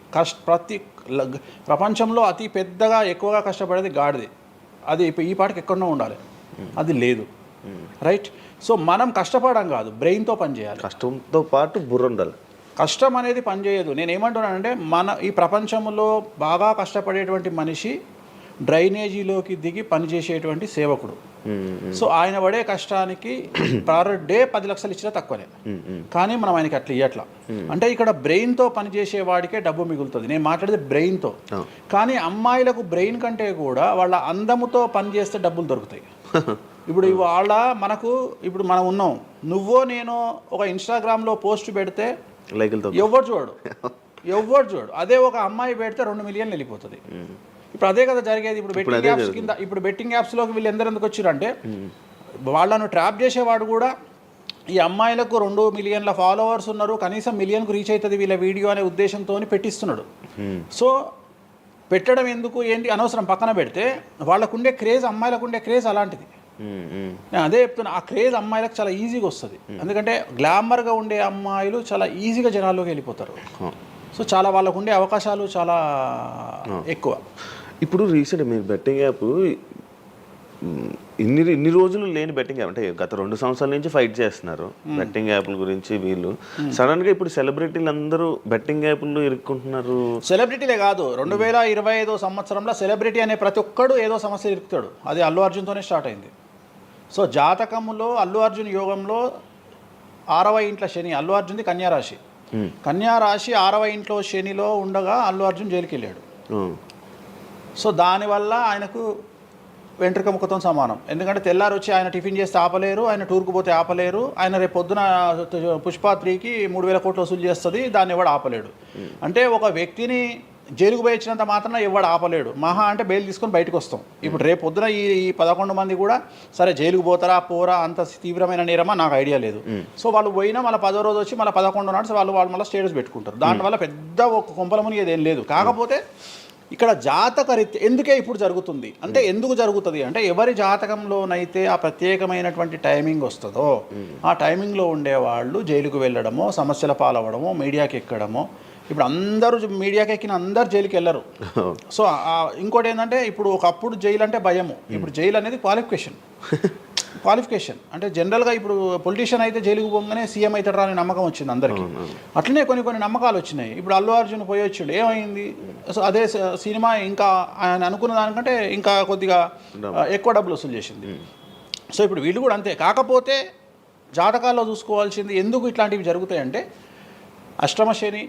ప్రపంచంలో అతి పెద్దగా ఎక్కువగా కష్టపడేది గాడిది. అది ఈ పాటికి ఎక్కడో ఉండాలి, అది లేదు. రైట్. సో మనం కష్టపడడం కాదు, బ్రెయిన్తో పని చేయాలి. కష్టంతో పాటు బుర్ర ఉండాలి. కష్టం అనేది పనిచేయదు. నేనేమంటున్నానంటే ఈ ప్రపంచంలో బాగా కష్టపడేటువంటి మనిషి డ్రైనేజీలోకి దిగి పనిచేసేటువంటి సేవకుడు. సో ఆయన పడే కష్టానికి పర్ డే 10 లక్షలు ఇచ్చినా తక్కువనే, కానీ మనం ఆయనకి అట్లా ఇవ్వట్లా. అంటే ఇక్కడ బ్రెయిన్తో పనిచేసే వాడికే డబ్బు మిగులుతుంది. నేను మాట్లాడేది బ్రెయిన్తో. కానీ అమ్మాయిలకు బ్రెయిన్ కంటే కూడా వాళ్ళ అందముతో పనిచేస్తే డబ్బులు దొరుకుతాయి. ఇప్పుడు ఇప్పుడు మనం ఉన్నాం, నువ్వో నేను ఒక ఇన్స్టాగ్రామ్లో పోస్ట్ పెడితే ఎవరు చూడు. అదే ఒక అమ్మాయి పెడితే 2 మిలియన్లు వెళ్ళిపోతుంది. ఇప్పుడు అదే కదా జరిగేది. ఇప్పుడు బెట్టింగ్ యాప్స్లోకి వీళ్ళు ఎందుకు వచ్చారంటే వాళ్ళను ట్రాప్ చేసేవాడు కూడా ఈ అమ్మాయిలకు 2 మిలియన్ల ఫాలోవర్స్ ఉన్నారు, కనీసం 1 మిలియన్కు రీచ్ అవుతుంది వీళ్ళ వీడియో అనే ఉద్దేశంతో పెట్టిస్తున్నాడు. సో పెట్టడం ఎందుకు ఏంటి అనవసరం పక్కన పెడితే, వాళ్ళకుండే క్రేజ్, అమ్మాయిలకు క్రేజ్ అలాంటిది. నేను అదే చెప్తున్నా, ఆ క్రేజ్ అమ్మాయిలకు చాలా ఈజీగా వస్తుంది. ఎందుకంటే గ్లామర్గా ఉండే అమ్మాయిలు చాలా ఈజీగా జనాల్లోకి వెళ్ళిపోతారు. సో చాలా వాళ్ళకు ఉండే అవకాశాలు చాలా ఎక్కువ. ఇప్పుడు రీసెంట్ మీరు బెట్టింగ్ యాప్ ఇన్ని రోజులు లేని బెట్టింగ్ యాప్, అంటే గత 2 సంవత్సరాల నుంచి ఫైట్ చేస్తున్నారు బెట్టింగ్ యాప్ల గురించి. వీళ్ళు సడన్గా ఇప్పుడు సెలబ్రిటీలు అందరూ బెట్టింగ్ యాప్లు ఇరుక్కుంటున్నారు. సెలబ్రిటీలే కాదు, 2025 సంవత్సరంలో సెలబ్రిటీ అనే ప్రతి ఒక్కడు ఏదో సమస్య ఇరుకుతాడు. అది అల్లు అర్జున్తోనే స్టార్ట్ అయింది. సో జాతకంలో అల్లు అర్జున్ యోగంలో 6వ ఇంట్లో శని, అల్లు అర్జున్ది కన్యారాశి. కన్యారాశి 6వ ఇంట్లో శనిలో ఉండగా అల్లు అర్జున్ జైలుకి వెళ్ళాడు. సో దానివల్ల ఆయనకు వెంట్రుక ముక్కతో సమానం. ఎందుకంటే తెల్లారు వచ్చి ఆయన టిఫిన్ చేస్తే ఆపలేరు, ఆయన టూర్కు పోతే ఆపలేరు, ఆయన రేపు పొద్దున పుష్ప 3కి 3,000 కోట్లు వసూలు చేస్తుంది, దాన్ని ఎవడు ఆపలేడు. అంటే ఒక వ్యక్తిని జైలుకు పోయి వచ్చినంత మాత్రం ఎవడు ఆపలేడు. మహా అంటే బెయిల్ తీసుకొని బయటకు వస్తాం. ఇప్పుడు రేపు పొద్దున ఈ 11 మంది కూడా సరే జైలుకు పోరా అంత తీవ్రమైన నేరమా నాకు ఐడియా లేదు. సో వాళ్ళు పోయినా మళ్ళీ 10వ రోజు వచ్చి మళ్ళీ 11 నాడు వాళ్ళు మళ్ళీ స్టేటస్ పెట్టుకుంటారు. దానివల్ల పెద్ద ఒక కొంపల మునిగేది ఏం లేదు. కాకపోతే ఇక్కడ జాతక రీత్యా ఎందుకే ఇప్పుడు జరుగుతుంది అంటే, ఎందుకు జరుగుతుంది అంటే, ఎవరి జాతకంలోనైతే ఆ ప్రత్యేకమైనటువంటి టైమింగ్ వస్తుందో ఆ టైమింగ్లో ఉండేవాళ్ళు జైలుకు వెళ్ళడమో, సమస్యల పాలవడమో, మీడియాకి ఎక్కడమో. ఇప్పుడు అందరూ మీడియాకి ఎక్కిన అందరు జైలుకి వెళ్ళరు. సో ఇంకోటి ఏంటంటే, ఇప్పుడు ఒకప్పుడు జైలు అంటే భయము, ఇప్పుడు జైలు అనేది క్వాలిఫికేషన్. అంటే జనరల్గా ఇప్పుడు పొలిటీషియన్ అయితే జైలుకు పోగానే సీఎం అవుతారా అనే నమ్మకం వచ్చింది అందరికీ. అట్లనే కొన్ని నమ్మకాలు వచ్చినాయి. ఇప్పుడు అల్లు అర్జున్ పోయి వచ్చిండు, ఏమైంది? సో అదే సినిమా ఇంకా ఆయన అనుకున్న దానికంటే ఇంకా కొద్దిగా ఎక్కువ డబ్బులు వసూలు చేసింది. సో ఇప్పుడు వీళ్ళు కూడా అంతే. కాకపోతే జాతకాల్లో చూసుకోవాల్సింది ఎందుకు ఇట్లాంటివి జరుగుతాయంటే, అష్టమ శని,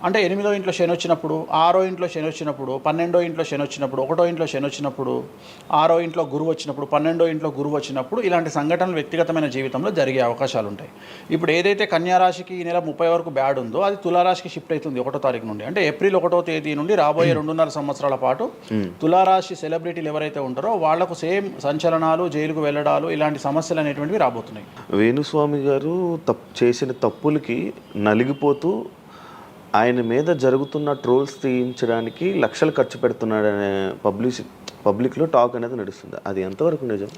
అంటే 8వ ఇంట్లో శని వచ్చినప్పుడు, 6వ ఇంట్లో శని వచ్చినప్పుడు, 12వ ఇంట్లో శని వచ్చినప్పుడు, 1వ ఇంట్లో శని వచ్చినప్పుడు, 6వ ఇంట్లో గురువు వచ్చినప్పుడు, 12వ ఇంట్లో గురువు వచ్చినప్పుడు ఇలాంటి సంఘటనలు వ్యక్తిగతమైన జీవితంలో జరిగే అవకాశాలు ఉంటాయి. ఇప్పుడు ఏదైతే కన్యా రాశికి ఈ నెల 30 వరకు బ్యాడ్ ఉందో అది తులారాశికి షిఫ్ట్ అవుతుంది 1వ తారీఖు నుండి. అంటే ఏప్రిల్ 1వ తేదీ నుండి రాబోయే 2.5 సంవత్సరాల పాటు తులారాశి సెలబ్రిటీలు ఎవరైతే ఉంటారో వాళ్లకు సేమ్ సంచలనాలు, జైలుకు వెళ్ళడాలు, ఇలాంటి సమస్యలు అనేటువంటివి రాబోతున్నాయి. వేణుస్వామి గారు చేసిన తప్పులకి నలిగిపోతూ ఆయన మీద జరుగుతున్న ట్రోల్స్ తీయించడానికి లక్షలు ఖర్చు పెడుతున్నాడనే పబ్లిక్లో టాక్ అనేది నడుస్తుంది. అది ఎంతవరకు నిజం?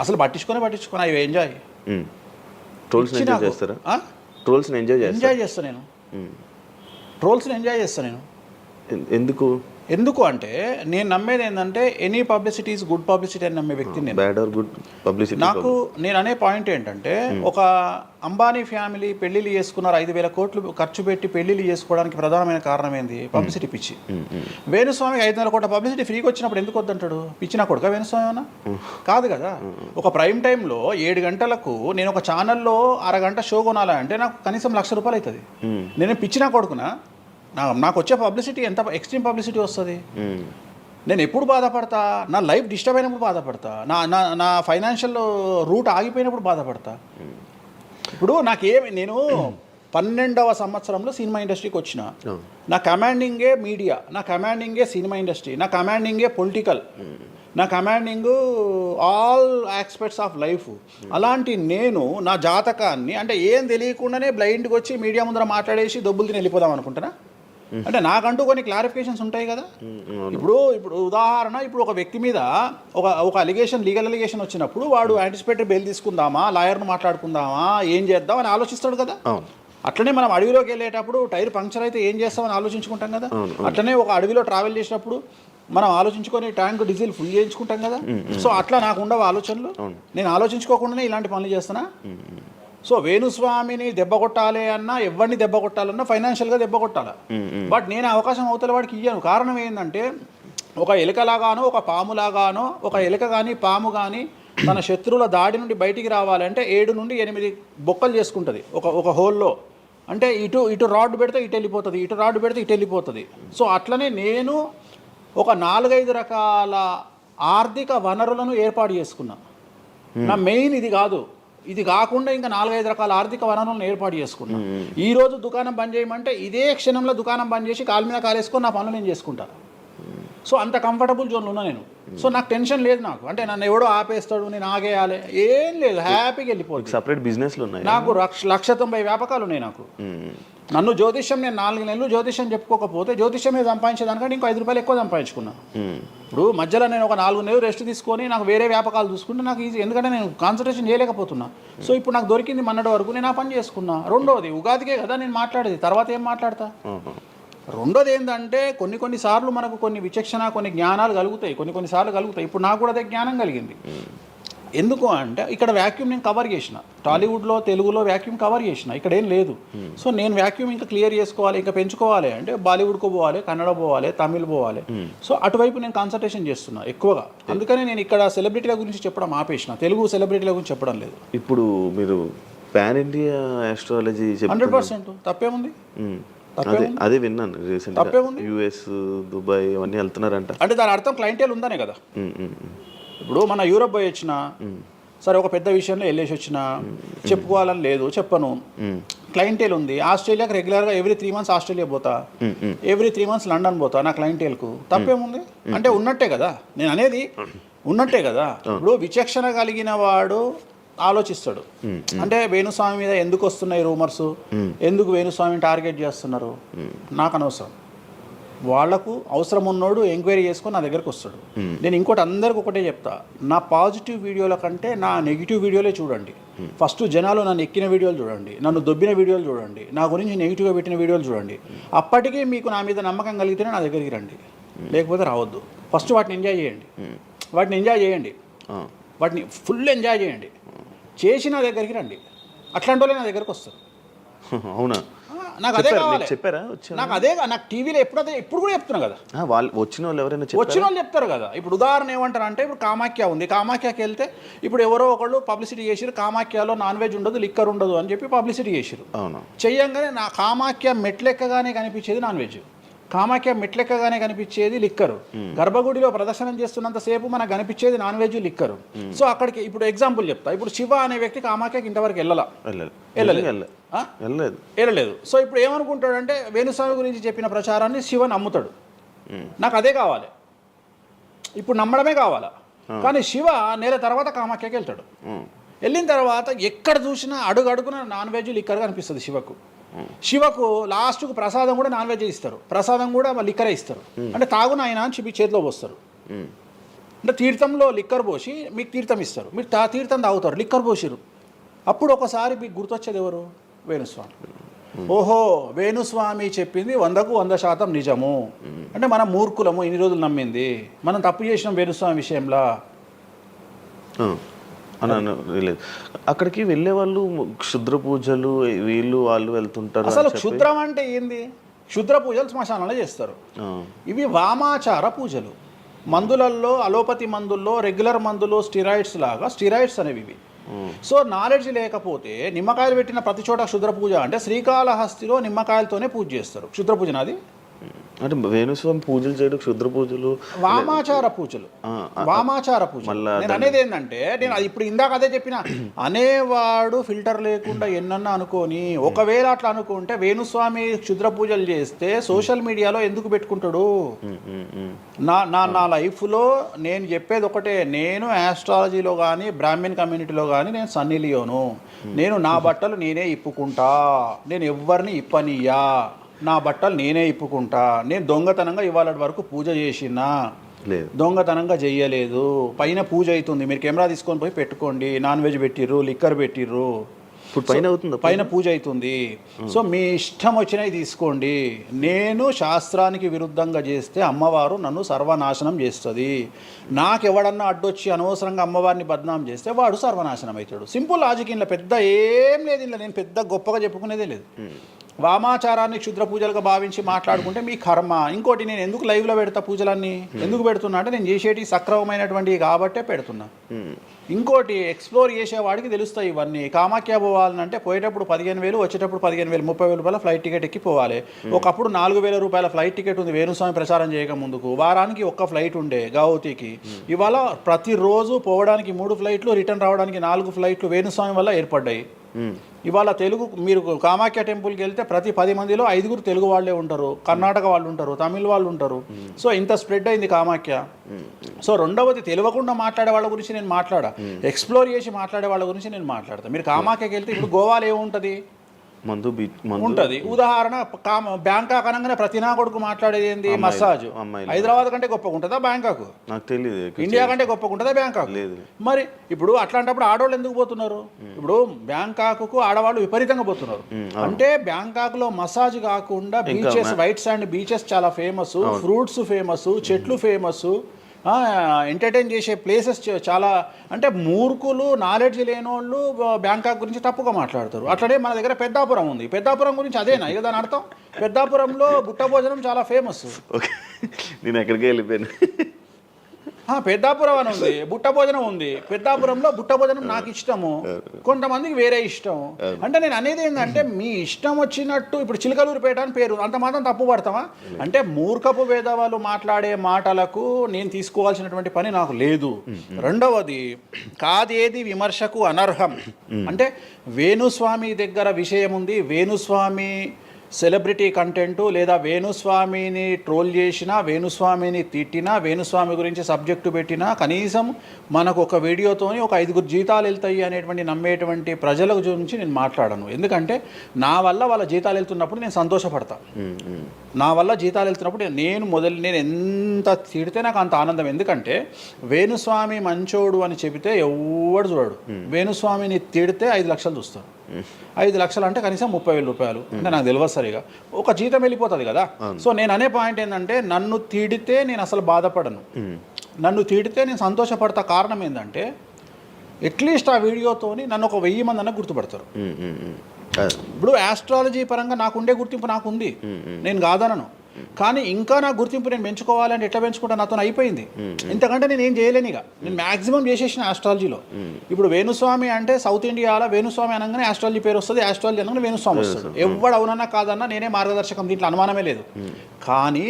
అసలు పట్టించుకొని అవి ఎంజాయ్. ట్రోల్స్ని ఎంజాయ్ చేస్తారా? ట్రోల్స్ని ఎంజాయ్ చేస్తాను నేను. ట్రోల్స్ని ఎంజాయ్ చేస్తాను నేను. ఎందుకు అంటే నేను నమ్మేది ఏంటంటే any publicity is good publicity అని నమ్మే వ్యక్తిని. Bad or good publicity. నాకు నేను అనే పాయింట్ ఏంటంటే ఒక అంబానీ ఫ్యామిలీ పెళ్లిళ్ళు చేసుకున్నారు, 5,000 కోట్లు ఖర్చు పెట్టి పెళ్లిళ్ళు చేసుకోవడానికి ప్రధానమైన కారణం ఏంది? పబ్లిసిటీ పిచ్చి. వేణుస్వామికి 500 కోట్ల పబ్లిసిటీ ఫ్రీగా వచ్చినప్పుడు ఎందుకు వద్దంటాడు? పిచ్చి నా కొడుక వేణుస్వామి అన్న? కాదు కదా. ఒక ప్రైమ్ టైంలో 7 గంటలకు నేను ఒక ఛానల్లో అరగంట షో కొనాలంటే నాకు కనీసం ₹1,00,000 అవుతుంది. నేను పిచ్చి నా కొడుకునా? నాకు వచ్చే పబ్లిసిటీ ఎంత ఎక్స్ట్రీమ్ పబ్లిసిటీ వస్తుంది. నేను ఎప్పుడు బాధపడతా? నా లైఫ్ డిస్టర్బ్ అయినప్పుడు బాధపడతా, నా ఫైనాన్షియల్ రూట్ ఆగిపోయినప్పుడు బాధపడతా. ఇప్పుడు నేను 12వ సంవత్సరంలో సినిమా ఇండస్ట్రీకి వచ్చిన. నా కమాండింగే మీడియా, నా కమాండింగే సినిమా ఇండస్ట్రీ, నా కమాండింగే పొలిటికల్, నా commanding all aspects of life. అలాంటి నేను నా జాతకాన్ని అంటే ఏం తెలియకుండానే బ్లైండ్గా వచ్చి మీడియా ముందర మాట్లాడేసి దొబ్బులు తిని వెళ్ళిపోదాం అనుకుంటున్నా? అంటే నాకంటూ కొన్ని క్లారిఫికేషన్స్ ఉంటాయి కదా. ఇప్పుడు ఉదాహరణ, ఇప్పుడు ఒక వ్యక్తి మీద ఒక లీగల్ అలిగేషన్ వచ్చినప్పుడు వాడు యాంటిసిపేటరీ బెయిల్ తీసుకుందామా, లాయర్ను మాట్లాడుకుందామా, ఏం చేద్దాం అని ఆలోచిస్తాడు కదా. అట్లనే మనం అడవిలోకి వెళ్ళేటప్పుడు టైర్ పంక్చర్ అయితే ఏం చేస్తామని ఆలోచించుకుంటాం కదా. అట్లనే ఒక అడవిలో ట్రావెల్ చేసినప్పుడు మనం ఆలోచించుకొని ట్యాంక్ డీజిల్ ఫుల్ చేయించుకుంటాం కదా. సో అట్లా నాకు ఉండవు ఆలోచనలు. నేను ఆలోచించుకోకుండానే ఇలాంటి పనులు చేస్తున్నా. సో వేణుస్వామిని దెబ్బ కొట్టాలి అన్నా, ఎవరిని దెబ్బ కొట్టాలన్నా ఫైనాన్షియల్గా దెబ్బ కొట్టాలి. బట్ నేను అవకాశం అవతల వాడికి ఇయ్యాను. కారణం ఏంటంటే ఒక ఎలుకలాగానో ఒక పాములాగానో, ఒక ఎలుక కానీ పాము కానీ తన శత్రువుల దాడి నుండి బయటికి రావాలంటే 7 నుండి 8 బొక్కలు చేసుకుంటుంది ఒక హోల్లో. అంటే ఇటు రాడ్ పెడితే ఇటు వెళ్ళిపోతుంది, ఇటు రాడ్ పెడితే ఇటు వెళ్ళిపోతుంది. సో అట్లనే నేను ఒక 4-5 రకాల ఆర్థిక వనరులను ఏర్పాటు చేసుకున్నా. నా మెయిన్ ఇది కాదు. ఇది కాకుండా ఇంకా 4-5 రకాల ఆర్థిక వనరులను ఏర్పాటు చేసుకున్నా. ఈ రోజు దుకాణం బంద్ చేయమంటే ఇదే క్షణంలో దుకాణం బంద్ చేసి కాలు మీద కాలేసుకొని నా పనులు నేను చేసుకుంటాను. సో అంత కంఫర్టబుల్ జోన్లో ఉన్నా నేను. సో నాకు టెన్షన్ లేదు. నాకు అంటే నన్ను ఎవడో ఆపేస్తాడు, నేను ఆగేయాలి, ఏం లేదు. హ్యాపీగా వెళ్ళిపోతుంది. సపరేట్ బిజినెస్లు ఉన్నాయి నాకు. 190 వ్యాపకాలు ఉన్నాయి నాకు. నన్ను జ్యోతిష్యం, నేను 4 నెలలు జ్యోతిష్యం చెప్పుకోకపోతే జ్యోతిష్యం మీద సంపాదించేదానికంటే ఇంకో ₹5 ఎక్కువ సంపాదించుకున్నా. ఇప్పుడు మధ్యలో నేను ఒక 4 నెలలు రెస్ట్ తీసుకొని నాకు వేరే వ్యాపకాలు చూసుకుంటే నాకు ఈజీ. ఎందుకంటే నేను కాన్సన్ట్రేషన్ చేయలేకపోతున్నా. సో ఇప్పుడు నాకు దొరికింది మొన్నటి వరకు, నేను ఆ పని చేసుకున్నా. రెండోది ఉగాదికే కదా నేను మాట్లాడేది, తర్వాత ఏం మాట్లాడతా. రెండోది ఏంటంటే కొన్నిసార్లు మనకు కొన్ని విచక్షణ, కొన్ని జ్ఞానాలు కలుగుతాయి, కొన్నిసార్లు కలుగుతాయి. ఇప్పుడు నాకు కూడా అదే జ్ఞానం కలిగింది. ఎందుకు అంటే ఇక్కడ వ్యాక్యూమ్ నేను కవర్ చేసిన, టాలీవుడ్లో తెలుగులో వ్యాక్యూమ్ కవర్ చేసిన, ఇక్కడ ఏం లేదు. సో నేను వ్యాక్యూమ్ ఇంకా క్లియర్ చేసుకోవాలి, ఇంకా పెంచుకోవాలి అంటే బాలీవుడ్కు పోవాలి, కన్నడ పోవాలి, తమిళ్ పోవాలి. సో అటువైపు నేను కాన్సన్ట్రేషన్ చేస్తున్నా ఎక్కువగా. అందుకని నేను ఇక్కడ సెలబ్రిటీల గురించి చెప్పడం ఆపేసిన, తెలుగు సెలబ్రిటీల గురించి చెప్పడం లేదు. ఇప్పుడు మీరు పాన్ ఇండియా ఆస్ట్రాలజీ 100% తప్పేముంది? అదే విన్నాను రీసెంట్గా. US, దుబాయ్ అవన్నీ వెళ్తున్నారంట. అంటే దాని అర్థం క్లయింటేల్ ఉందనే కదా. ఇప్పుడు మన యూరప్ పోయి వచ్చిన సరే, ఒక పెద్ద విషయంలో వెళ్ళేసి వచ్చిన చెప్పుకోవాలని లేదు, చెప్పను. క్లయింటేల్ ఉంది. ఆస్ట్రేలియాకి రెగ్యులర్గా ఎవ్రీ 3 months ఆస్ట్రేలియా పోతా, ఎవ్రీ 3 months లండన్ పోతా నా క్లయింటేల్కు. తప్పేముంది? అంటే ఉన్నట్టే కదా, నేను అనేది ఉన్నట్టే కదా. ఇప్పుడు విచక్షణ కలిగిన వాడు ఆలోచిస్తాడు. అంటే వేణుస్వామి మీద ఎందుకు వస్తున్నాయి రూమర్స్, ఎందుకు వేణుస్వామిని టార్గెట్ చేస్తున్నారు, నాకు అనవసరం. వాళ్లకు అవసరం ఉన్నోడు ఎంక్వైరీ చేసుకొని నా దగ్గరకు వస్తాడు. నేను ఇంకోటి అందరికి ఒకటే చెప్తా, నా పాజిటివ్ వీడియోల కంటే నా నెగిటివ్ వీడియోలే చూడండి. ఫస్ట్ జనాలు నన్ను ఎక్కిన వీడియోలు చూడండి, నన్ను దొబ్బిన వీడియోలు చూడండి, నా గురించి నెగిటివ్గా పెట్టిన వీడియోలు చూడండి. అప్పటికీ మీకు నా మీద నమ్మకం కలిగితేనే నా దగ్గరికి రండి, లేకపోతే రావద్దు. ఫస్ట్ వాటిని ఎంజాయ్ చేయండి, వాటిని ఫుల్ ఎంజాయ్ చేయండి, చేసి నా దగ్గరికి రండి. అట్లాంటి వాళ్ళే నా దగ్గరకు వస్తారు. అవునా? నాకు అదే కావాలి. చెప్పారా నాకు అదే నాకు టీవీలో ఎప్పుడు కూడా చెప్తున్నా కదా, వాళ్ళు వచ్చిన వాళ్ళు ఎవరైనా వచ్చిన వాళ్ళు చెప్తారు కదా. ఇప్పుడు ఉదాహరణ ఏమంటారు అంటే, ఇప్పుడు కామాఖ్య ఉంది, కామాఖ్యకి వెళ్తే ఇప్పుడు ఎవరో ఒకళ్ళు పబ్లిసిటీ చేసిరు, కామాఖ్యలో నాన్ వెజ్ ఉండదు, లిక్కర్ ఉండదు అని చెప్పి పబ్లిసిటీ చేసిరు. అవును, చెయ్యంగానే నా కామాఖ్య మెట్లెక్కగానే కనిపించేది నాన్ వెజ్, కామాఖ్య మెట్లెక్కగానే కనిపించేది లిక్కరు, గర్భగుడిలో ప్రదర్శనం చేస్తున్నంతసేపు మనకు కనిపించేది నాన్ వెజ్, లిక్కరు. సో అక్కడికి ఇప్పుడు ఎగ్జాంపుల్ చెప్తా. ఇప్పుడు శివ అనే వ్యక్తి కామాఖ్యకి ఇంతవరకు వెళ్ళలేదు. సో ఇప్పుడు ఏమనుకుంటాడంటే, వేణుస్వామి గురించి చెప్పిన ప్రచారాన్ని శివ నమ్ముతాడు. నాకు అదే కావాలి, ఇప్పుడు నమ్మడమే కావాలా. కానీ శివ నెల తర్వాత కామాఖ్యకి వెళ్తాడు. వెళ్ళిన తర్వాత ఎక్కడ చూసినా అడుగున నాన్ వెజ్, లిక్కర్ కనిపిస్తుంది శివకు. శివకు లాస్ట్కు ప్రసాదం కూడా నాన్ వెజ్ ఇస్తారు, ప్రసాదం కూడా లిక్కరే ఇస్తారు. అంటే తాగున ఆయన అని చెప్పి చేతిలో పోస్తారు. అంటే తీర్థంలో లిక్కర్ పోసి మీకు తీర్థం ఇస్తారు, మీరు తీర్థం తాగుతారు, లిక్కర్ పోసిరు. అప్పుడు ఒకసారి మీకు గుర్తొచ్చేది ఎవరు? వేణుస్వామి. ఓహో, వేణుస్వామి చెప్పింది 100కు 100% నిజము. అంటే మనం మూర్ఖులము, ఇన్ని రోజులు నమ్మింది, మనం తప్పు చేసినాం వేణుస్వామి విషయంలో అని లేదు. అక్కడికి వెళ్ళే వాళ్ళు క్షుద్ర పూజలు వీళ్ళు వాళ్ళు వెళ్తుంటారు. అసలు క్షుద్రం అంటే ఏంది? క్షుద్ర పూజలు శ్మశానంలో చేస్తారు. ఇవి వామాచార పూజలు. మందులలో, అలోపతి మందుల్లో రెగ్యులర్ మందులు స్టిరాయిడ్స్ లాగా స్టిరాయిడ్స్ అనేవి ఇవి. సో నాలెడ్జ్ లేకపోతే నిమ్మకాయలు పెట్టిన ప్రతి చోట క్షుద్ర పూజ అంటే, శ్రీకాళహస్తిలో నిమ్మకాయలతోనే పూజ చేస్తారు. క్షుద్ర పూజ నాది అంటే వేణుస్వామి పూజలు చేయడం క్షుద్ర పూజలు, వామాచార పూజలు. వామాచార పూజలు నేను అనేది ఏంటంటే, నేను అది ఇప్పుడు ఇందాక అదే చెప్పిన, అనేవాడు ఫిల్టర్ లేకుండా ఎన్నన్నా అనుకోని, ఒకవేళ అట్లా అనుకుంటే వేణుస్వామి క్షుద్ర పూజలు చేస్తే సోషల్ మీడియాలో ఎందుకు పెట్టుకుంటాడు? నా లైఫ్లో నేను చెప్పేది ఒకటే, నేను ఆస్ట్రాలజీలో కానీ బ్రాహ్మణ్ కమ్యూనిటీలో కానీ నేను సన్నీ లియోను. నేను నా బట్టలు నేనే ఇప్పుకుంటా, నేను ఎవ్వరిని ఇప్పనియ్యా, నా బట్టలు నేనే ఇప్పుకుంటా. నేను దొంగతనంగా ఇవాళ వరకు పూజ చేసినా, దొంగతనంగా చెయ్యలేదు. పైన పూజ అవుతుంది, మీరు కెమెరా తీసుకొని పోయి పెట్టుకోండి. నాన్ వెజ్ పెట్టిర్రు, లిక్కర్ పెట్టిర్రు, పైన పూజ అవుతుంది. సో మీ ఇష్టం వచ్చినవి తీసుకోండి. నేను శాస్త్రానికి విరుద్ధంగా చేస్తే అమ్మవారు నన్ను సర్వనాశనం చేస్తుంది. నాకెవడన్నా అడ్డొచ్చి అనవసరంగా అమ్మవారిని బద్నాం చేస్తే వాడు సర్వనాశనం అవుతాడు. Simple logic. ఇంట్లో పెద్ద ఏం లేదు, ఇంట్లో నేను పెద్ద గొప్పగా చెప్పుకునేదే లేదు. వామాచారాన్ని క్షుద్ర పూజలుగా భావించి మాట్లాడుకుంటే మీ కర్మ. ఇంకోటి, నేను ఎందుకు లైవ్లో పెడతా పూజలన్నీ? ఎందుకు పెడుతున్నా అంటే, నేను చేసేటి సక్రమమైనటువంటివి కాబట్టే పెడుతున్నా. ఇంకోటి, ఎక్స్ప్లోర్ చేసేవాడికి తెలుస్తాయి ఇవన్నీ. కామాఖ్య పోవాలంటే పోయేటప్పుడు 15,000, వచ్చేటప్పుడు 15,000, 30,000 రూపాయల ఫ్లైట్ టికెట్ ఎక్కి పోవాలి. ఒకప్పుడు 4,000 రూపాయల ఫ్లైట్ టికెట్ ఉంది వేణుస్వామి ప్రచారం చేయక ముందుకు. వారానికి ఒక్క ఫ్లైట్ ఉండే గౌహతికి. ఇవాళ ప్రతిరోజు పోవడానికి 3 ఫ్లైట్లు, రిటర్న్ రావడానికి 4 ఫ్లైట్లు వేణుస్వామి వల్ల ఏర్పడ్డాయి. ఇవాళ తెలుగు, మీరు కామాఖ్య టెంపుల్కి వెళ్తే ప్రతి 10 మందిలో 5 తెలుగు వాళ్ళే ఉంటారు, కర్ణాటక వాళ్ళు ఉంటారు, తమిళ వాళ్ళు ఉంటారు. సో ఇంత స్ప్రెడ్ అయింది కామాఖ్య. సో రెండవది, తెలియకుండా మాట్లాడే వాళ్ళ గురించి నేను మాట్లాడా, ఎక్స్ప్లోర్ చేసి మాట్లాడే వాళ్ళ గురించి నేను మాట్లాడతాను. మీరు కామాఖ్యకి వెళ్తే ఇప్పుడు గోవాలో ఏముంటుంది? ఉంటుంది. ఉదాహరణ, బ్యాంకాక్ అనగానే ప్రతి నా కొడుకు మాట్లాడేది ఏంది? మసాజ్. హైదరాబాద్ కంటే గొప్పగా ఉంటుందా బ్యాంకాక్? నాకు తెలియదు. ఇండియా కంటే గొప్పగా ఉంటుందా బ్యాంకాక్? మరి ఇప్పుడు అట్లాంటప్పుడు ఆడవాళ్ళు ఎందుకు పోతున్నారు? ఇప్పుడు బ్యాంకాక్కు ఆడవాళ్ళు విపరీతంగా పోతున్నారు. అంటే బ్యాంకాక్లో మసాజ్ కాకుండా బీచెస్, వైట్ శాండ్ బీచెస్ చాలా ఫేమస్, ఫ్రూట్స్ ఫేమస్, చెట్లు ఫేమస్, ఎంటర్టైన్ చేసే ప్లేసెస్ చాలా. అంటే మూర్ఖులు, నాలెడ్జ్ లేనోళ్ళు బ్యాంకాక్ గురించి తప్పుగా మాట్లాడతారు. అట్లనే మన దగ్గర పెద్దాపురం ఉంది. పెద్దాపురం గురించి అదేనా ఇక దాని అర్థం? పెద్దాపురంలో బుట్ట భోజనం చాలా ఫేమస్. నేను ఎక్కడికి వెళ్ళిపోయాను. పెద్దాపురం అని ఉంది, బుట్ట భోజనం ఉంది. పెద్దాపురంలో బుట్ట భోజనం నాకు ఇష్టము, కొంతమందికి వేరే ఇష్టం. అంటే నేను అనేది ఏంటంటే, మీ ఇష్టం వచ్చినట్టు. ఇప్పుడు చిలకలూరుపేట అని పేరు, అంత మాత్రం తప్పు పడతామా? అంటే మూర్ఖపు వేదవాళ్ళు మాట్లాడే మాటలకు నేను తీసుకోవాల్సినటువంటి పని నాకు లేదు. రెండవది, కాదేది విమర్శకు అనర్హం. అంటే వేణుస్వామి దగ్గర విషయం ఉంది, వేణుస్వామి సెలబ్రిటీ కంటెంటు, లేదా వేణుస్వామిని ట్రోల్ చేసినా, వేణుస్వామిని తిట్టినా, వేణుస్వామి గురించి సబ్జెక్టు పెట్టినా, కనీసం మనకు ఒక వీడియోతోని ఒక 5 జీతాలు వెళ్తాయి అనేటువంటి నమ్మేటువంటి ప్రజల గురించి నేను మాట్లాడను. ఎందుకంటే నా వల్ల వాళ్ళ జీతాలు వెళ్తున్నప్పుడు నేను సంతోషపడతా. నా వల్ల జీతాలు వెళ్తున్నప్పుడు నేను ఎంత తిడితే నాకు అంత ఆనందం. ఎందుకంటే వేణుస్వామి మంచోడు అని చెబితే ఎవడు చూడడు. వేణుస్వామిని తిడితే 5 లక్షలు చూస్తారు. 5 లక్షలు అంటే కనీసం 30,000 రూపాయలు. అంటే నాకు తెలియదు సరిగా, ఒక జీతం వెళ్ళిపోతుంది కదా. సో నేను అనే పాయింట్ ఏంటంటే, నన్ను తిడితే నేను అసలు బాధపడను, నన్ను తిడితే నేను సంతోషపడతా. కారణం ఏంటంటే, అట్లీస్ట్ ఆ వీడియోతోని నన్ను ఒక 1000 మంది అన్న గుర్తుపడతారు. ఇప్పుడు ఆస్ట్రాలజీ పరంగా నాకు ఉండే గుర్తింపు నాకు ఉంది, నేను కాదనను. కానీ ఇంకా నా గుర్తింపు నేను పెంచుకోవాలంటే ఎట్లా పెంచుకుంటా, నాతో అయిపోయింది. ఇంతకంటే నేను ఏం చేయలేను. ఇక నేను మ్యాక్సిమం చేసేసిన ఆస్ట్రాలజీలో. ఇప్పుడు వేణుస్వామి అంటే సౌత్ ఇండియాలో వేణుస్వామి అనగానే ఆస్ట్రాలజీ పేరు వస్తుంది, ఆస్ట్రాలజీ అనగానే వేణుస్వామి వస్తాడు. ఎవడు అవునన్నా కాదన్నా నేనే మార్గదర్శకం, దీంట్లో అనుమానమే లేదు. కానీ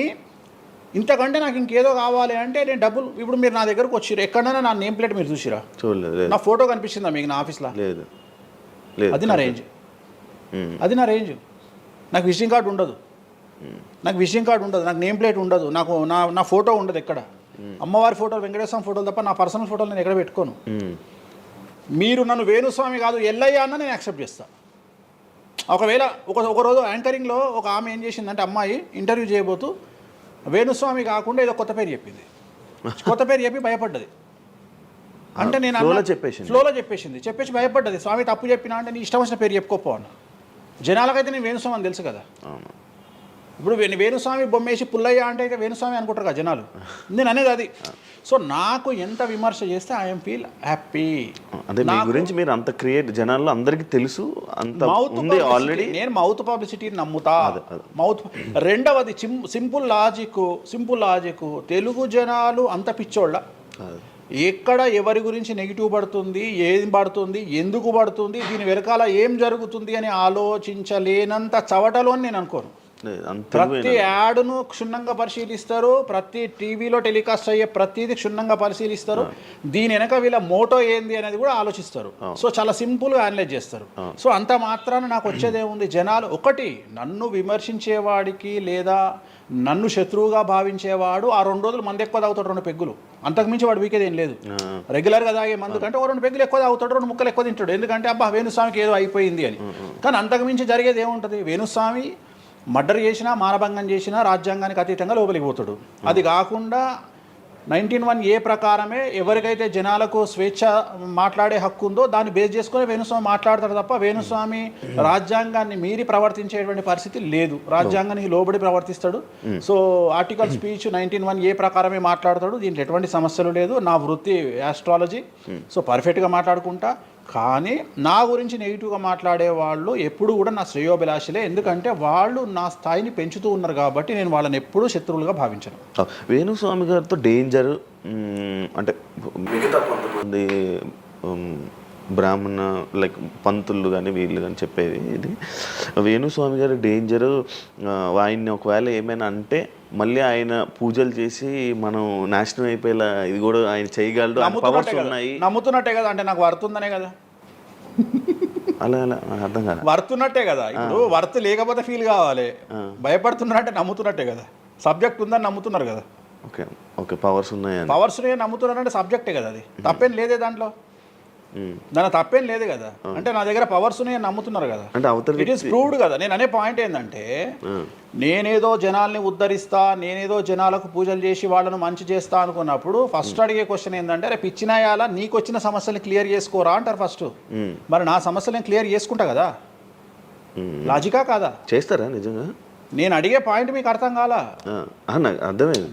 ఇంతకంటే నాకు ఇంకేదో కావాలి అంటే నేను డబ్బులు, ఇప్పుడు మీరు నా దగ్గరకు వచ్చిర్రు, ఎక్కడైనా నా నేమ్ ప్లేట్ మీరు చూసిరా? చూడలేదు. నా ఫోటో కనిపిస్తుందా మీకు నా ఆఫీస్లో? లేదు. అది నా రేంజ్, అది నా రేంజ్. నాకు విజిటింగ్ కార్డు ఉండదు, నాకు విజిటింగ్ కార్డు ఉండదు, నాకు నేమ్ ప్లేట్ ఉండదు, నాకు నా ఫోటో ఉండదు ఎక్కడ. అమ్మవారి ఫోటోలు, వెంకటేశ్వర ఫోటోలు తప్ప నా పర్సనల్ ఫోటోలు నేను ఎక్కడ పెట్టుకోను. మీరు నన్ను వేణుస్వామి కాదు ఎల్లయ్య అన్న నేను యాక్సెప్ట్ చేస్తాను. ఒకవేళ ఒక రోజు యాంకరింగ్లో ఒక ఆమె ఏం చేసిందంటే, అమ్మాయి ఇంటర్వ్యూ చేయబోతూ వేణుస్వామి కాకుండా ఏదో కొత్త పేరు చెప్పింది. కొత్త పేరు చెప్పి భయపడ్డది. అంటే నేను ఫ్లోలో చెప్పేసి భయపడ్డది. స్వామి తప్పు చెప్పినా అంటే నీ ఇష్టం వచ్చిన పేరు చెప్పుకోపో అన్న. జనాలకైతే నేను వేణుస్వామి అని తెలుసు కదా. ఇప్పుడు వేణుస్వామి బొమ్మేసి పుల్లయ్య అంటే ఇక వేణుస్వామి అనుకుంటారు కదా జనాలు. నేను అనేది అది. సో నాకు ఎంత విమర్శ చేస్తే ఐఎమ్ ఫీల్ హ్యాపీ. అంటే మీ గురించి మీరు అంత క్రియేట్, జనాల్లో అందరికీ తెలుసు, అంత ఉంది ఆల్రెడీ. నేను మౌత్ పబ్లిసిటీని నమ్ముతా. మౌత్. రెండవది సింపుల్ లాజిక్. తెలుగు జనాలు అంత పిచ్చోళ్ళ. ఎక్కడ ఎవరి గురించి నెగిటివ్ పడుతుంది, ఏం పడుతుంది, ఎందుకు పడుతుంది, దీని వెనకాల ఏం జరుగుతుంది అని ఆలోచించలేనంత చవటలో నేను అనుకోను. ప్రతి యాడ్ను క్షుణ్ణంగా పరిశీలిస్తారు, ప్రతి టీవీలో టెలికాస్ట్ అయ్యే ప్రతిదీ క్షుణ్ణంగా పరిశీలిస్తారు, దీని వెనక వీళ్ళ మోటో ఏంది అనేది కూడా ఆలోచిస్తారు. సో చాలా సింపుల్గా అనలైజ్ చేస్తారు. సో అంత మాత్రాన నాకు వచ్చేదేముంది, జనాలు ఒకటి నన్ను విమర్శించేవాడికి లేదా నన్ను శత్రువుగా భావించేవాడు ఆ 2 రోజులు మందు ఎక్కువ తాగుతాడు, 2 పెగ్గులు, అంతకుమించి వాడు వీకేది ఏం లేదు. రెగ్యులర్గా తాగే మందు కంటే 2 పెగ్గులు ఎక్కువ తాగుతాడు, 2 ముక్కలు ఎక్కువ తింటాడు, ఎందుకంటే అబ్బా వేణుస్వామికి ఏదో అయిపోయింది అని. కానీ అంతకుమించి జరిగేది ఏముంటుంది, వేణుస్వామి మర్డర్ చేసినా, మానభంగం చేసినా రాజ్యాంగానికి అతీతంగా లోపలికి పోతాడు. అది కాకుండా 19(1) ప్రకారమే ఎవరికైతే జనాలకు స్వేచ్ఛ మాట్లాడే హక్కు ఉందో దాన్ని బేస్ చేసుకొని వేణుస్వామి మాట్లాడతాడు తప్ప వేణుస్వామి రాజ్యాంగాన్ని మీరి ప్రవర్తించేటువంటి పరిస్థితి లేదు. రాజ్యాంగానికి లోబడి ప్రవర్తిస్తాడు. సో ఆర్టికల్ స్పీచ్ 19(1) ప్రకారమే మాట్లాడతాడు. దీంట్లో ఎటువంటి సమస్యలు లేదు. నా వృత్తి ఆస్ట్రాలజీ. సో పర్ఫెక్ట్గా మాట్లాడుకుంటా. కానీ నా గురించి నెగిటివ్గా మాట్లాడే వాళ్ళు ఎప్పుడు కూడా నా శ్రేయోభిలాషలే, ఎందుకంటే వాళ్ళు నా స్థాయిని పెంచుతూ ఉన్నారు కాబట్టి నేను వాళ్ళని ఎప్పుడూ శత్రువులుగా భావించను. వేణుస్వామి గారితో డేంజర్ అంటే మిగతా కొంతమంది బ్రాహ్మణ లైక్ పంతులు కానీ వీళ్ళు కానీ చెప్పేది ఇది, వేణుస్వామి గారి డేంజరు, ఆయన్ని ఒకవేళ ఏమైనా అంటే మళ్ళీ ఆయన పూజలు చేసి మనం నాశనం అయిపోయేలా ఇది కూడా ఆయన చేయగలడు, పవర్స్ ఉన్నాయి. నమ్ముతున్నట్టే కదా, అంటే నాకు వర్తుందనే కదా. అలా అర్థం కాదు, వర్తున్నట్టే కదా. ఇప్పుడు వర్త్ లేకపోతే ఫీల్ కావాలి, భయపడుతున్నారంటే నమ్ముతున్నట్టే కదా. సబ్జెక్ట్ ఉందని నమ్ముతున్నారు కదా. ఓకే ఓకే, పవర్స్ ఉన్నాయి, పవర్స్ నమ్ముతున్నారంటే సబ్జెక్టే కదా. అది తప్పేం లేదే దాంట్లో, దాని తప్పేం లేదు కదా. అంటే నా దగ్గర పవర్స్ నమ్ముతున్నారు కదా, ఇట్ ఈస్ ప్రూవ్డ్ కదా. నేను అనే పాయింట్ ఏంటంటే, నేనేదో జనాల్ని ఉద్ధరిస్తా, నేనేదో జనాలకు పూజలు చేసి వాళ్ళను మంచి చేస్తా అనుకున్నప్పుడు ఫస్ట్ అడిగే క్వశ్చన్ ఏంటంటే, రేపు ఇచ్చినాయాలా నీకు వచ్చిన సమస్యల్ని క్లియర్ చేసుకోరా అంటారు ఫస్ట్. మరి నా సమస్యలను క్లియర్ చేసుకుంటా కదా, లాజికా కాదా? చేస్తారా నిజంగా? నేను అడిగే పాయింట్ మీకు అర్థం కాలా? అర్థమైంది.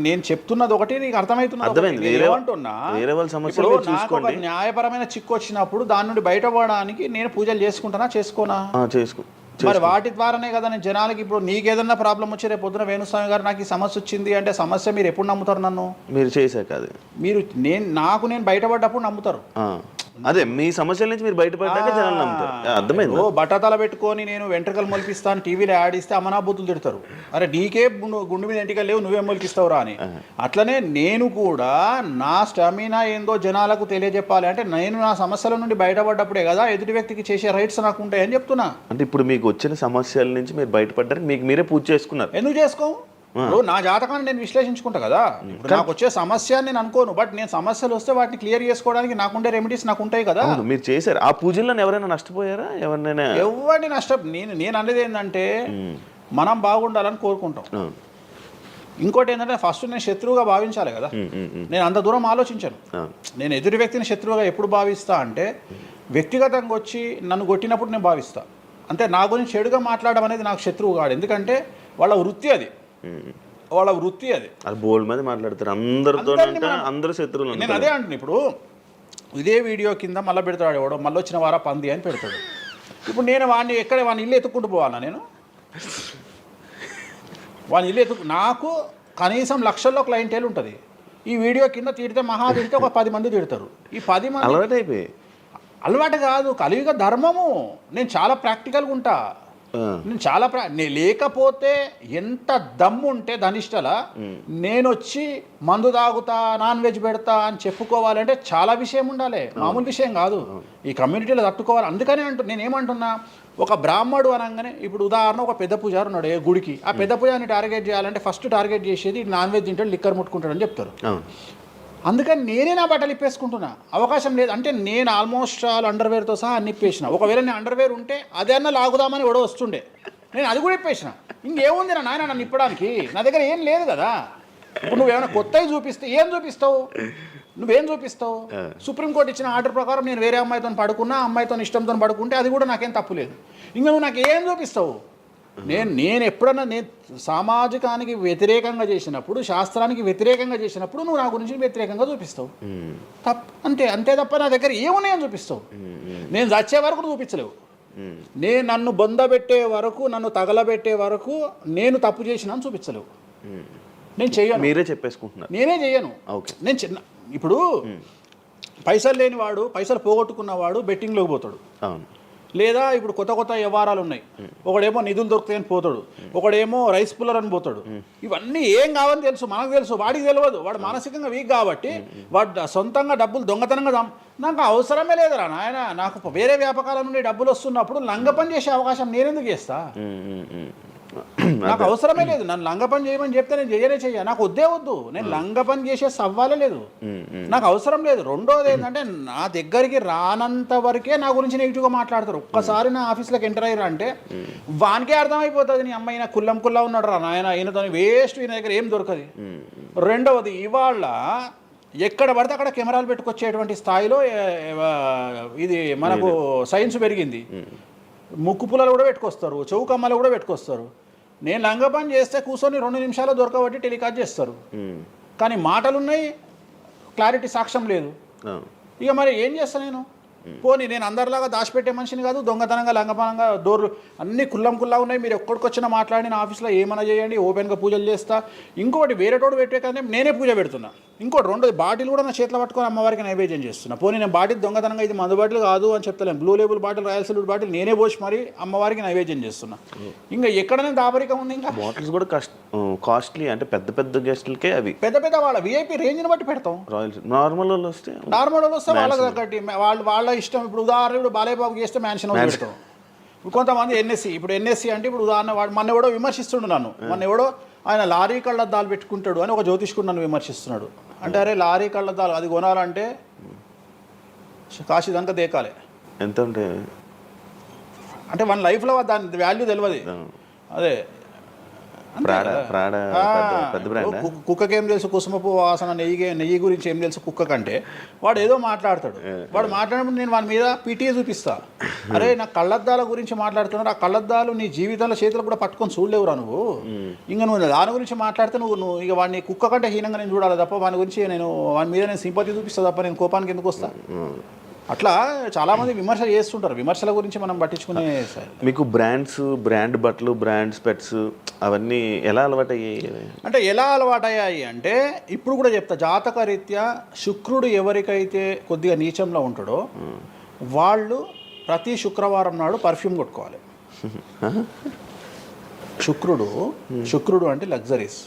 నేను చెప్తున్నది ఒకటి, నీకు అర్థమవుతున్నది. నాకు ఒక న్యాయపరమైన చిక్కు వచ్చినప్పుడు దాని నుండి బయటపడడానికి నేను పూజలు చేసుకుంటానా, చేసుకోనా? మరి వాటి ద్వారానే కదా నేను జనాలకి. ఇప్పుడు నీకేదన్నా ప్రాబ్లం వచ్చి రేపు పొద్దున వేణుస్వామి గారు నాకు ఈ సమస్య వచ్చింది అంటే సమస్య మీరు ఎప్పుడు నమ్ముతారు? నన్ను మీరు చేశాక అది మీరు నేను బయటపడ్డప్పుడు నమ్ముతారు. అదే మీ సమస్యల నుంచి మీరు బయటపడ్డాక జనాలు నమ్ముతారు. అర్థమైంది. బట్టతల పెట్టుకొని నేను వెంట్రుకలు మొలిపిస్తాను టీవీలో యాడ్ ఇస్తే అమనా బుద్ధులు తిడతారు, అరే నీకే గుండు మీద ఎంటికలు లేవు నువ్వేం మొలిపిస్తావురా అని. అట్లనే నేను కూడా నా స్టామినా ఏందో జనాలకు తెలియజెప్పాలి అంటే నేను నా సమస్యల నుండి బయటపడ్డప్పుడే కదా ఎదుటి వ్యక్తికి చేసే రైట్స్ నాకు ఉంటాయని చెప్తున్నా. అంటే ఇప్పుడు మీకు వచ్చిన సమస్యల నుంచి మీరు బయటపడ్డారు, మీకు మీరే పూజ చేసుకున్నారు. ఎందుకు చేసుకో? నా జాతకాన్ని నేను విశ్లేషించుకుంటా కదా. ఇప్పుడు నాకు వచ్చే సమస్య నేను అనుకోను, బట్ నేను సమస్యలు వస్తే వాటిని క్లియర్ చేసుకోవడానికి నాకుండే రెమెడీస్ నాకు ఉంటాయి కదా. మీరు చేశారు ఆ పూజల్లో ఎవరైనా నష్టపోయారా? ఎవరినైనా? ఎవరిని నేను అనేది ఏంటంటే మనం బాగుండాలని కోరుకుంటాం. ఇంకోటి ఏంటంటే ఫస్ట్ నేను శత్రువుగా భావించాలి కదా. నేను అంత దూరం ఆలోచించాను. నేను ఎదుటి వ్యక్తిని శత్రువుగా ఎప్పుడు భావిస్తా అంటే వ్యక్తిగతంగా వచ్చి నన్ను కొట్టినప్పుడు నేను భావిస్తా. అంటే నా గురించి చెడుగా మాట్లాడడం అనేది నాకు శత్రువు కాదు, ఎందుకంటే వాళ్ళ వృత్తి అది. బోల్డ్ మంది మాట్లాడతారు, అందరూ శత్రువులు. నేను అదే అంటున్నా. ఇప్పుడు ఇదే వీడియో కింద మళ్ళీ పెడతాడు ఎవడో, మళ్ళీ వచ్చిన వారా పంది అని పెడతాడు. ఇప్పుడు నేను వాడిని వాడిని ఇల్లు ఎత్తుక్కుంటూ పోవాలా నేను? వాడిని ఇల్లు నాకు కనీసం లక్షల్లో క్లయింటేల్ ఉంటుంది. ఈ వీడియో కింద తిడితే తిడితే ఒక 10 మంది తిడతారు. ఈ 10 మంది అలవాటైపోయి అలవాటు కాదు, కలియుగ ధర్మము. నేను చాలా ప్రాక్టికల్గా ఉంటా. నేను చాలా లేకపోతే ఎంత దమ్ము ఉంటే ధనిష్టల నేను వచ్చి మందు తాగుతా, నాన్ వెజ్ పెడతా అని చెప్పుకోవాలంటే చాలా విషయం ఉండాలి, మామూలు విషయం కాదు. ఈ కమ్యూనిటీలో తట్టుకోవాలి. అందుకనే నేనేమంటున్నా, ఒక బ్రాహ్మడు అనగానే ఇప్పుడు ఉదాహరణ ఒక పెద్ద పూజారు ఉన్నాడు ఏ గుడికి, ఆ పెద్ద పూజారిని టార్గెట్ చేయాలంటే ఫస్ట్ టార్గెట్ చేసేది నాన్ వెజ్ తింటాడు, లిక్కర్ ముట్టుకుంటాడు అని చెప్తారు. అందుకని నేనే నా బట్టలు ఇప్పేసుకుంటున్నా. అవకాశం లేదు అంటే నేను ఆల్మోస్ట్ అండర్వేర్తో సహా అన్ని ఇప్పేసిన. ఒకవేళ నేను అండర్వేర్ ఉంటే అదే అన్న లాగుదామని ఎవడో వస్తుండే, నేను అది కూడా ఇప్పేసిన. ఇంకేముంది నా నాయన నన్ను ఇప్పడానికి? నా దగ్గర ఏం లేదు కదా. ఇప్పుడు నువ్వేమైనా కొత్తవి చూపిస్తే ఏం చూపిస్తావు? నువ్వేం చూపిస్తావు? సుప్రీంకోర్టు ఇచ్చిన ఆర్డర్ ప్రకారం నేను వేరే అమ్మాయితో పడుకున్నా, అమ్మాయితో ఇష్టంతో పడుకుంటే అది కూడా నాకేం తప్పు లేదు. ఇంకా నువ్వు నాకు ఏం చూపిస్తావు? నేను ఎప్పుడన్నా నేను సామాజికానికి వ్యతిరేకంగా చేసినప్పుడు, శాస్త్రానికి వ్యతిరేకంగా చేసినప్పుడు నువ్వు నా గురించి వ్యతిరేకంగా చూపిస్తావు. అంతే తప్ప నా దగ్గర ఏమున్నాయని చూపిస్తావు? నేను చచ్చే వరకు నువ్వు చూపించలేవు. నేను నన్ను బొందబెట్టే వరకు, నన్ను తగలబెట్టే వరకు నేను తప్పు చేసినా చూపించలేవు. నేను చెయ్యను. మీరే చెప్పేసుకుంటున్నారు. నేనే చెయ్యను. నేను ఇప్పుడు పైసలు లేనివాడు, పైసలు పోగొట్టుకున్నవాడు బెట్టింగ్లోకి పోతాడు. లేదా ఇప్పుడు కొత్త వ్యవహారాలు ఉన్నాయి. ఒకడేమో నిధులు దొరుకుతాయని పోతాడు, ఒకడేమో రైస్ పుల్లర్ అని పోతాడు. ఇవన్నీ ఏం కావని తెలుసు, మనకు తెలుసు, వాడికి తెలియదు. వాడు మానసికంగా వీక్ కాబట్టి వాడు సొంతంగా డబ్బులు దొంగతనంగా నాకు అవసరమే లేదురా నాయన. నాకు వేరే వ్యాపకాల నుండి డబ్బులు వస్తున్నప్పుడు లంగ పని చేసే అవకాశం నేనెందుకు చేస్తా? నాకు అవసరమే లేదు. నన్ను లంగ పని చేయమని చెప్తే నేను చెయ్య. నాకు వద్దు. నేను లంగ పని చేసే సవ్వాలే లేదు, నాకు అవసరం లేదు. రెండోది ఏంటంటే నా దగ్గరికి రానంత వరకే నా గురించి నెగిటివ్గా మాట్లాడతారు. ఒక్కసారి నా ఆఫీస్లోకి ఎంటర్ అయ్యారు అంటే వానికే అర్థమైపోతుంది, నీ అమ్మాయి కుల్లం ఉన్నాడు రా నాయన, ఈయనతో వేస్ట్, ఈయన దగ్గర ఏం దొరకదు. రెండవది, ఇవాళ ఎక్కడ పడితే అక్కడ కెమెరాలు పెట్టుకొచ్చేటువంటి స్థాయిలో ఇది మనకు సైన్స్ పెరిగింది. ముక్కు పుల్లలు కూడా పెట్టుకొస్తారు, చెవు కమ్మలు కూడా పెట్టుకొస్తారు. నేను లంగ పని చేస్తే కూర్చొని 2 నిమిషాలు దొరకబట్టి టెలికాస్ట్ చేస్తారు. కానీ మాటలున్నాయి, క్లారిటీ, సాక్ష్యం లేదు. ఇక మరి ఏం చేస్తాను నేను? పోనీ నేను అందరిలాగా దాచిపెట్టే మనిషిని కాదు, దొంగతనంగా లంగపనంగా డోర్లు అన్నీ కుల్లా ఉన్నాయి. మీరు ఎక్కడికొచ్చినా మాట్లాడి నా ఆఫీస్లో ఏమైనా చేయండి, ఓపెన్గా పూజలు చేస్తా. ఇంకోటి వేరేటోడు పెట్టే కానీ నేనే పూజ పెడుతున్నా. ఇంకోటి రెండోది, బాటిల్ కూడా నా చేతిలో పట్టుకొని అమ్మవారికి నైవేద్యం చేస్తున్నా. పోనీ నేను బాటిల్ దొంగతనంగా ఇది మందు బాటిల్ కాదు అని చెప్తలేను, blue label bottle, royal silver bottle నేనే పోసి మరి అమ్మవారికి నైవేద్యం చేస్తున్నా. ఇంకా ఎక్కడనే దాపరికం ఉంది? ఇంకా బాటిల్స్ కూడా కాస్ట్లీ, అంటే పెద్ద గెస్టులకే అవి పెద్ద వాళ్ళ విఐపీ రేంజ్ని బట్టి పెడతాం. నార్మల్ వాళ్ళు వస్తే వాళ్ళకి తగ్గట్టి వాళ్ళ ఇష్టం. ఇప్పుడు ఉదాహరణ, ఇప్పుడు బాలేబాబు చేస్తే మ్యాన్షన్ పెడతాం. ఇప్పుడు కొంతమంది ఎన్ఎస్సి అంటే ఇప్పుడు ఉదాహరణ వాడు మొన్న ఎవడో విమర్శిస్తుండు నన్ను. మొన్న ఎవడో ఆయన లారీ కళ్ళద్దాలు పెట్టుకుంటాడు అని ఒక జ్యోతిష్కుడు నన్ను విమర్శిస్తున్నాడు. అంటే అరే లారీ కళ్ళద్దాలు అది కొనాలంటే కాశీ దాకా దేకాలి. ఎంత ఉంటే అంటే మన లైఫ్లో దాని వాల్యూ తెలియదు. అదే కుక్కకేం తెలుసు కుసుమపు వాసన, నెయ్యి గురించి ఏం తెలుసు కుక్క కంటే? వాడు ఏదో మాట్లాడతాడు. వాడు మాట్లాడినప్పుడు నేను వాడి మీద పీటీఏ చూపిస్తా. అరే నా కళ్ళద్దాల గురించి మాట్లాడుతున్నాడు, ఆ కళ్ళద్దాలు నీ జీవితంలో చేతులు కూడా పట్టుకొని చూడలేవురా నువ్వు. ఇంకా నువ్వు దాని గురించి మాట్లాడితే నువ్వు ఇక వాడిని కుక్క కంటే హీనంగా నేను చూడాలి తప్ప వాని గురించి వాని మీద నేను సింపతి చూపిస్తా తప్ప నేను కోపానికి ఎందుకు వస్తా? అట్లా చాలామంది విమర్శ చేస్తుంటారు. విమర్శల గురించి మనం పట్టించుకునే. మీకు బ్రాండ్ బట్టలు, బ్రాండ్ స్పెట్స్ అవన్నీ ఎలా అలవాటయ్యాయి అంటే ఇప్పుడు కూడా చెప్తా, జాతక రీత్యా శుక్రుడు ఎవరికైతే కొద్దిగా నీచంలో ఉంటాడో వాళ్ళు ప్రతి శుక్రవారం నాడు పర్ఫ్యూమ్ కొట్టుకోవాలి. శుక్రుడు అంటే లగ్జరీస్.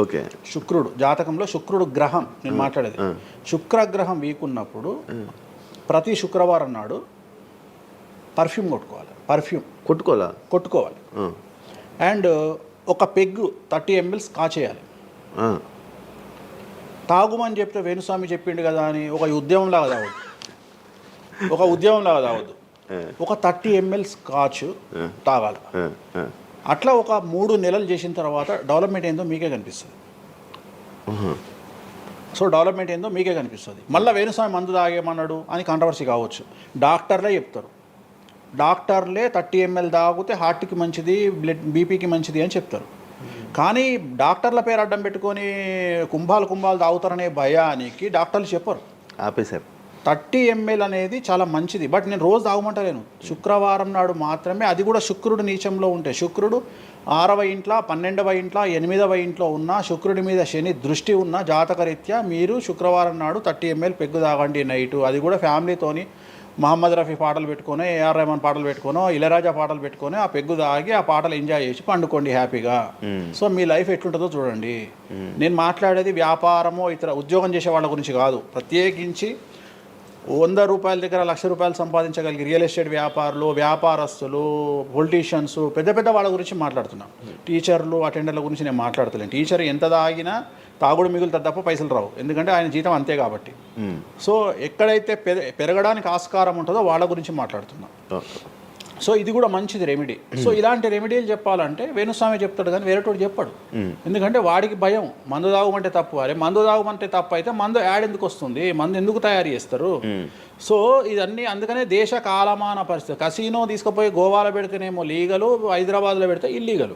ఓకే. శుక్రుడు జాతకంలో శుక్రుడు గ్రహం నేను మాట్లాడేది. శుక్రగ్రహం వీక్ ఉన్నప్పుడు ప్రతి శుక్రవారం నాడు పర్ఫ్యూమ్ కొట్టుకోవాలి. అండ్ ఒక పెగ్గు 30 ml కాచేయాలి. తాగుమని చెప్తే వేణుస్వామి చెప్పిండు కదా అని ఒక ఉద్యమంలాగా తాగొద్దు. ఒక 30 ml స్కాచ్ తాగాలి. అట్లా ఒక 3 నెలలు చేసిన తర్వాత డెవలప్మెంట్ ఏందో మీకే కనిపిస్తుంది. డెవలప్మెంట్ ఏందో మీకే కనిపిస్తుంది. మళ్ళీ వేణుస్వామి మందు తాగేమన్నాడు అని కాంట్రవర్సీ కావచ్చు. డాక్టర్లే చెప్తారు, 30 ml తాగితే హార్ట్కి మంచిది, బీపీకి మంచిది అని చెప్తారు. కానీ డాక్టర్ల పేరు అడ్డం పెట్టుకొని కుంభాలు తాగుతారనే భయానికి డాక్టర్లు చెప్పరు, ఆపేశారు. 30 ml అనేది చాలా మంచిది. బట్ నేను రోజు తాగమంటలేను, శుక్రవారం నాడు మాత్రమే. అది కూడా శుక్రుడు నీచంలో ఉంటే, శుక్రుడు 6వ ఇంట్లో, 12వ ఇంట్లో, 8వ ఇంట్లో ఉన్న శుక్రుడి మీద శని దృష్టి ఉన్న జాతకరీత్యా మీరు శుక్రవారం నాడు 30 ml పెగ్గు తాగండి నైటు. అది కూడా ఫ్యామిలీతోని మహమ్మద్ రఫీ పాటలు పెట్టుకొని, ఏఆర్ రెహమాన్ పాటలు పెట్టుకోనో, ఇళయరాజా పాటలు పెట్టుకొని ఆ పెగ్గు తాగి ఆ పాటలు ఎంజాయ్ చేసి పండుకోండి హ్యాపీగా. సో మీ లైఫ్ ఎట్లుంటుందో చూడండి. నేను మాట్లాడేది వ్యాపారమో ఇతర ఉద్యోగం చేసే వాళ్ళ గురించి కాదు. ప్రత్యేకించి 100 రూపాయల దగ్గర 1,00,000 రూపాయలు సంపాదించగలిగి రియల్ ఎస్టేట్ వ్యాపారులు, వ్యాపారస్తులు, పొలిటీషియన్స్, పెద్ద పెద్ద వాళ్ళ గురించి మాట్లాడుతున్నా. టీచర్లు, అటెండర్ల గురించి నేను మాట్లాడతలేను. టీచర్ ఎంత తాగినా తాగుడు మిగులుతుంది తప్ప పైసలు రావు, ఎందుకంటే ఆయన జీతం అంతే కాబట్టి. సో ఎక్కడైతే పెరగడానికి ఆస్కారం ఉంటుందో వాళ్ళ గురించి మాట్లాడుతున్నా. సో ఇది కూడా మంచిది రెమెడీ. సో ఇలాంటి రెమెడీలు చెప్పాలంటే వేణుస్వామి చెప్తాడు కానీ వేరేటోడు చెప్పాడు. ఎందుకంటే వాడికి భయం, మందు తాగమంటే తప్పు. అరే మందు తాగమంటే తప్పు అయితే మందు యాడ్ ఎందుకు వస్తుంది, మందు ఎందుకు తయారు చేస్తారు? సో ఇదన్నీ అందుకనే దేశ కాలమాన పరిస్థితి. కసినో తీసుకుపోయి గోవాలో పెడితేనేమో లీగలు, హైదరాబాద్లో పెడితే ఇల్లీగలు.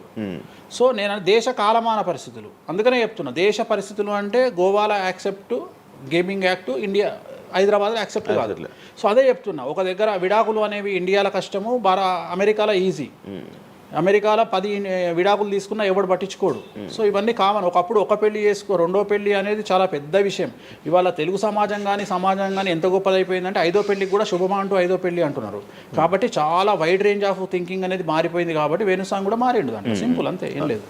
సో నేను దేశ కాలమాన పరిస్థితులు అందుకనే చెప్తున్నా. దేశ పరిస్థితులు అంటే గోవాలో యాక్సెప్ట్ గేమింగ్ యాక్ట్, ఇండియా హైదరాబాద్లో యాక్సెప్ట్ కాదు. సో అదే చెప్తున్నా. ఒక దగ్గర విడాకులు అనేవి ఇండియాలో కష్టము, అమెరికాలో ఈజీ. అమెరికాలో 10 విడాకులు తీసుకున్నా ఎవడు పట్టించుకోడు. సో ఇవన్నీ కామన్. ఒకప్పుడు ఒక పెళ్లి చేసుకో, రెండో పెళ్లి అనేది చాలా పెద్ద విషయం. ఇవాళ తెలుగు సమాజం కానీ ఎంత గొప్పదైపోయిందంటే 5వ పెళ్లికి కూడా శుభమా అంటూ 5వ పెళ్లి అంటున్నారు. కాబట్టి చాలా వైడ్ రేంజ్ ఆఫ్ థింకింగ్ అనేది మారిపోయింది. కాబట్టి వేణుస్వామి కూడా మారిండు దాంట్లో. సింపుల్, అంతే, ఏం లేదు.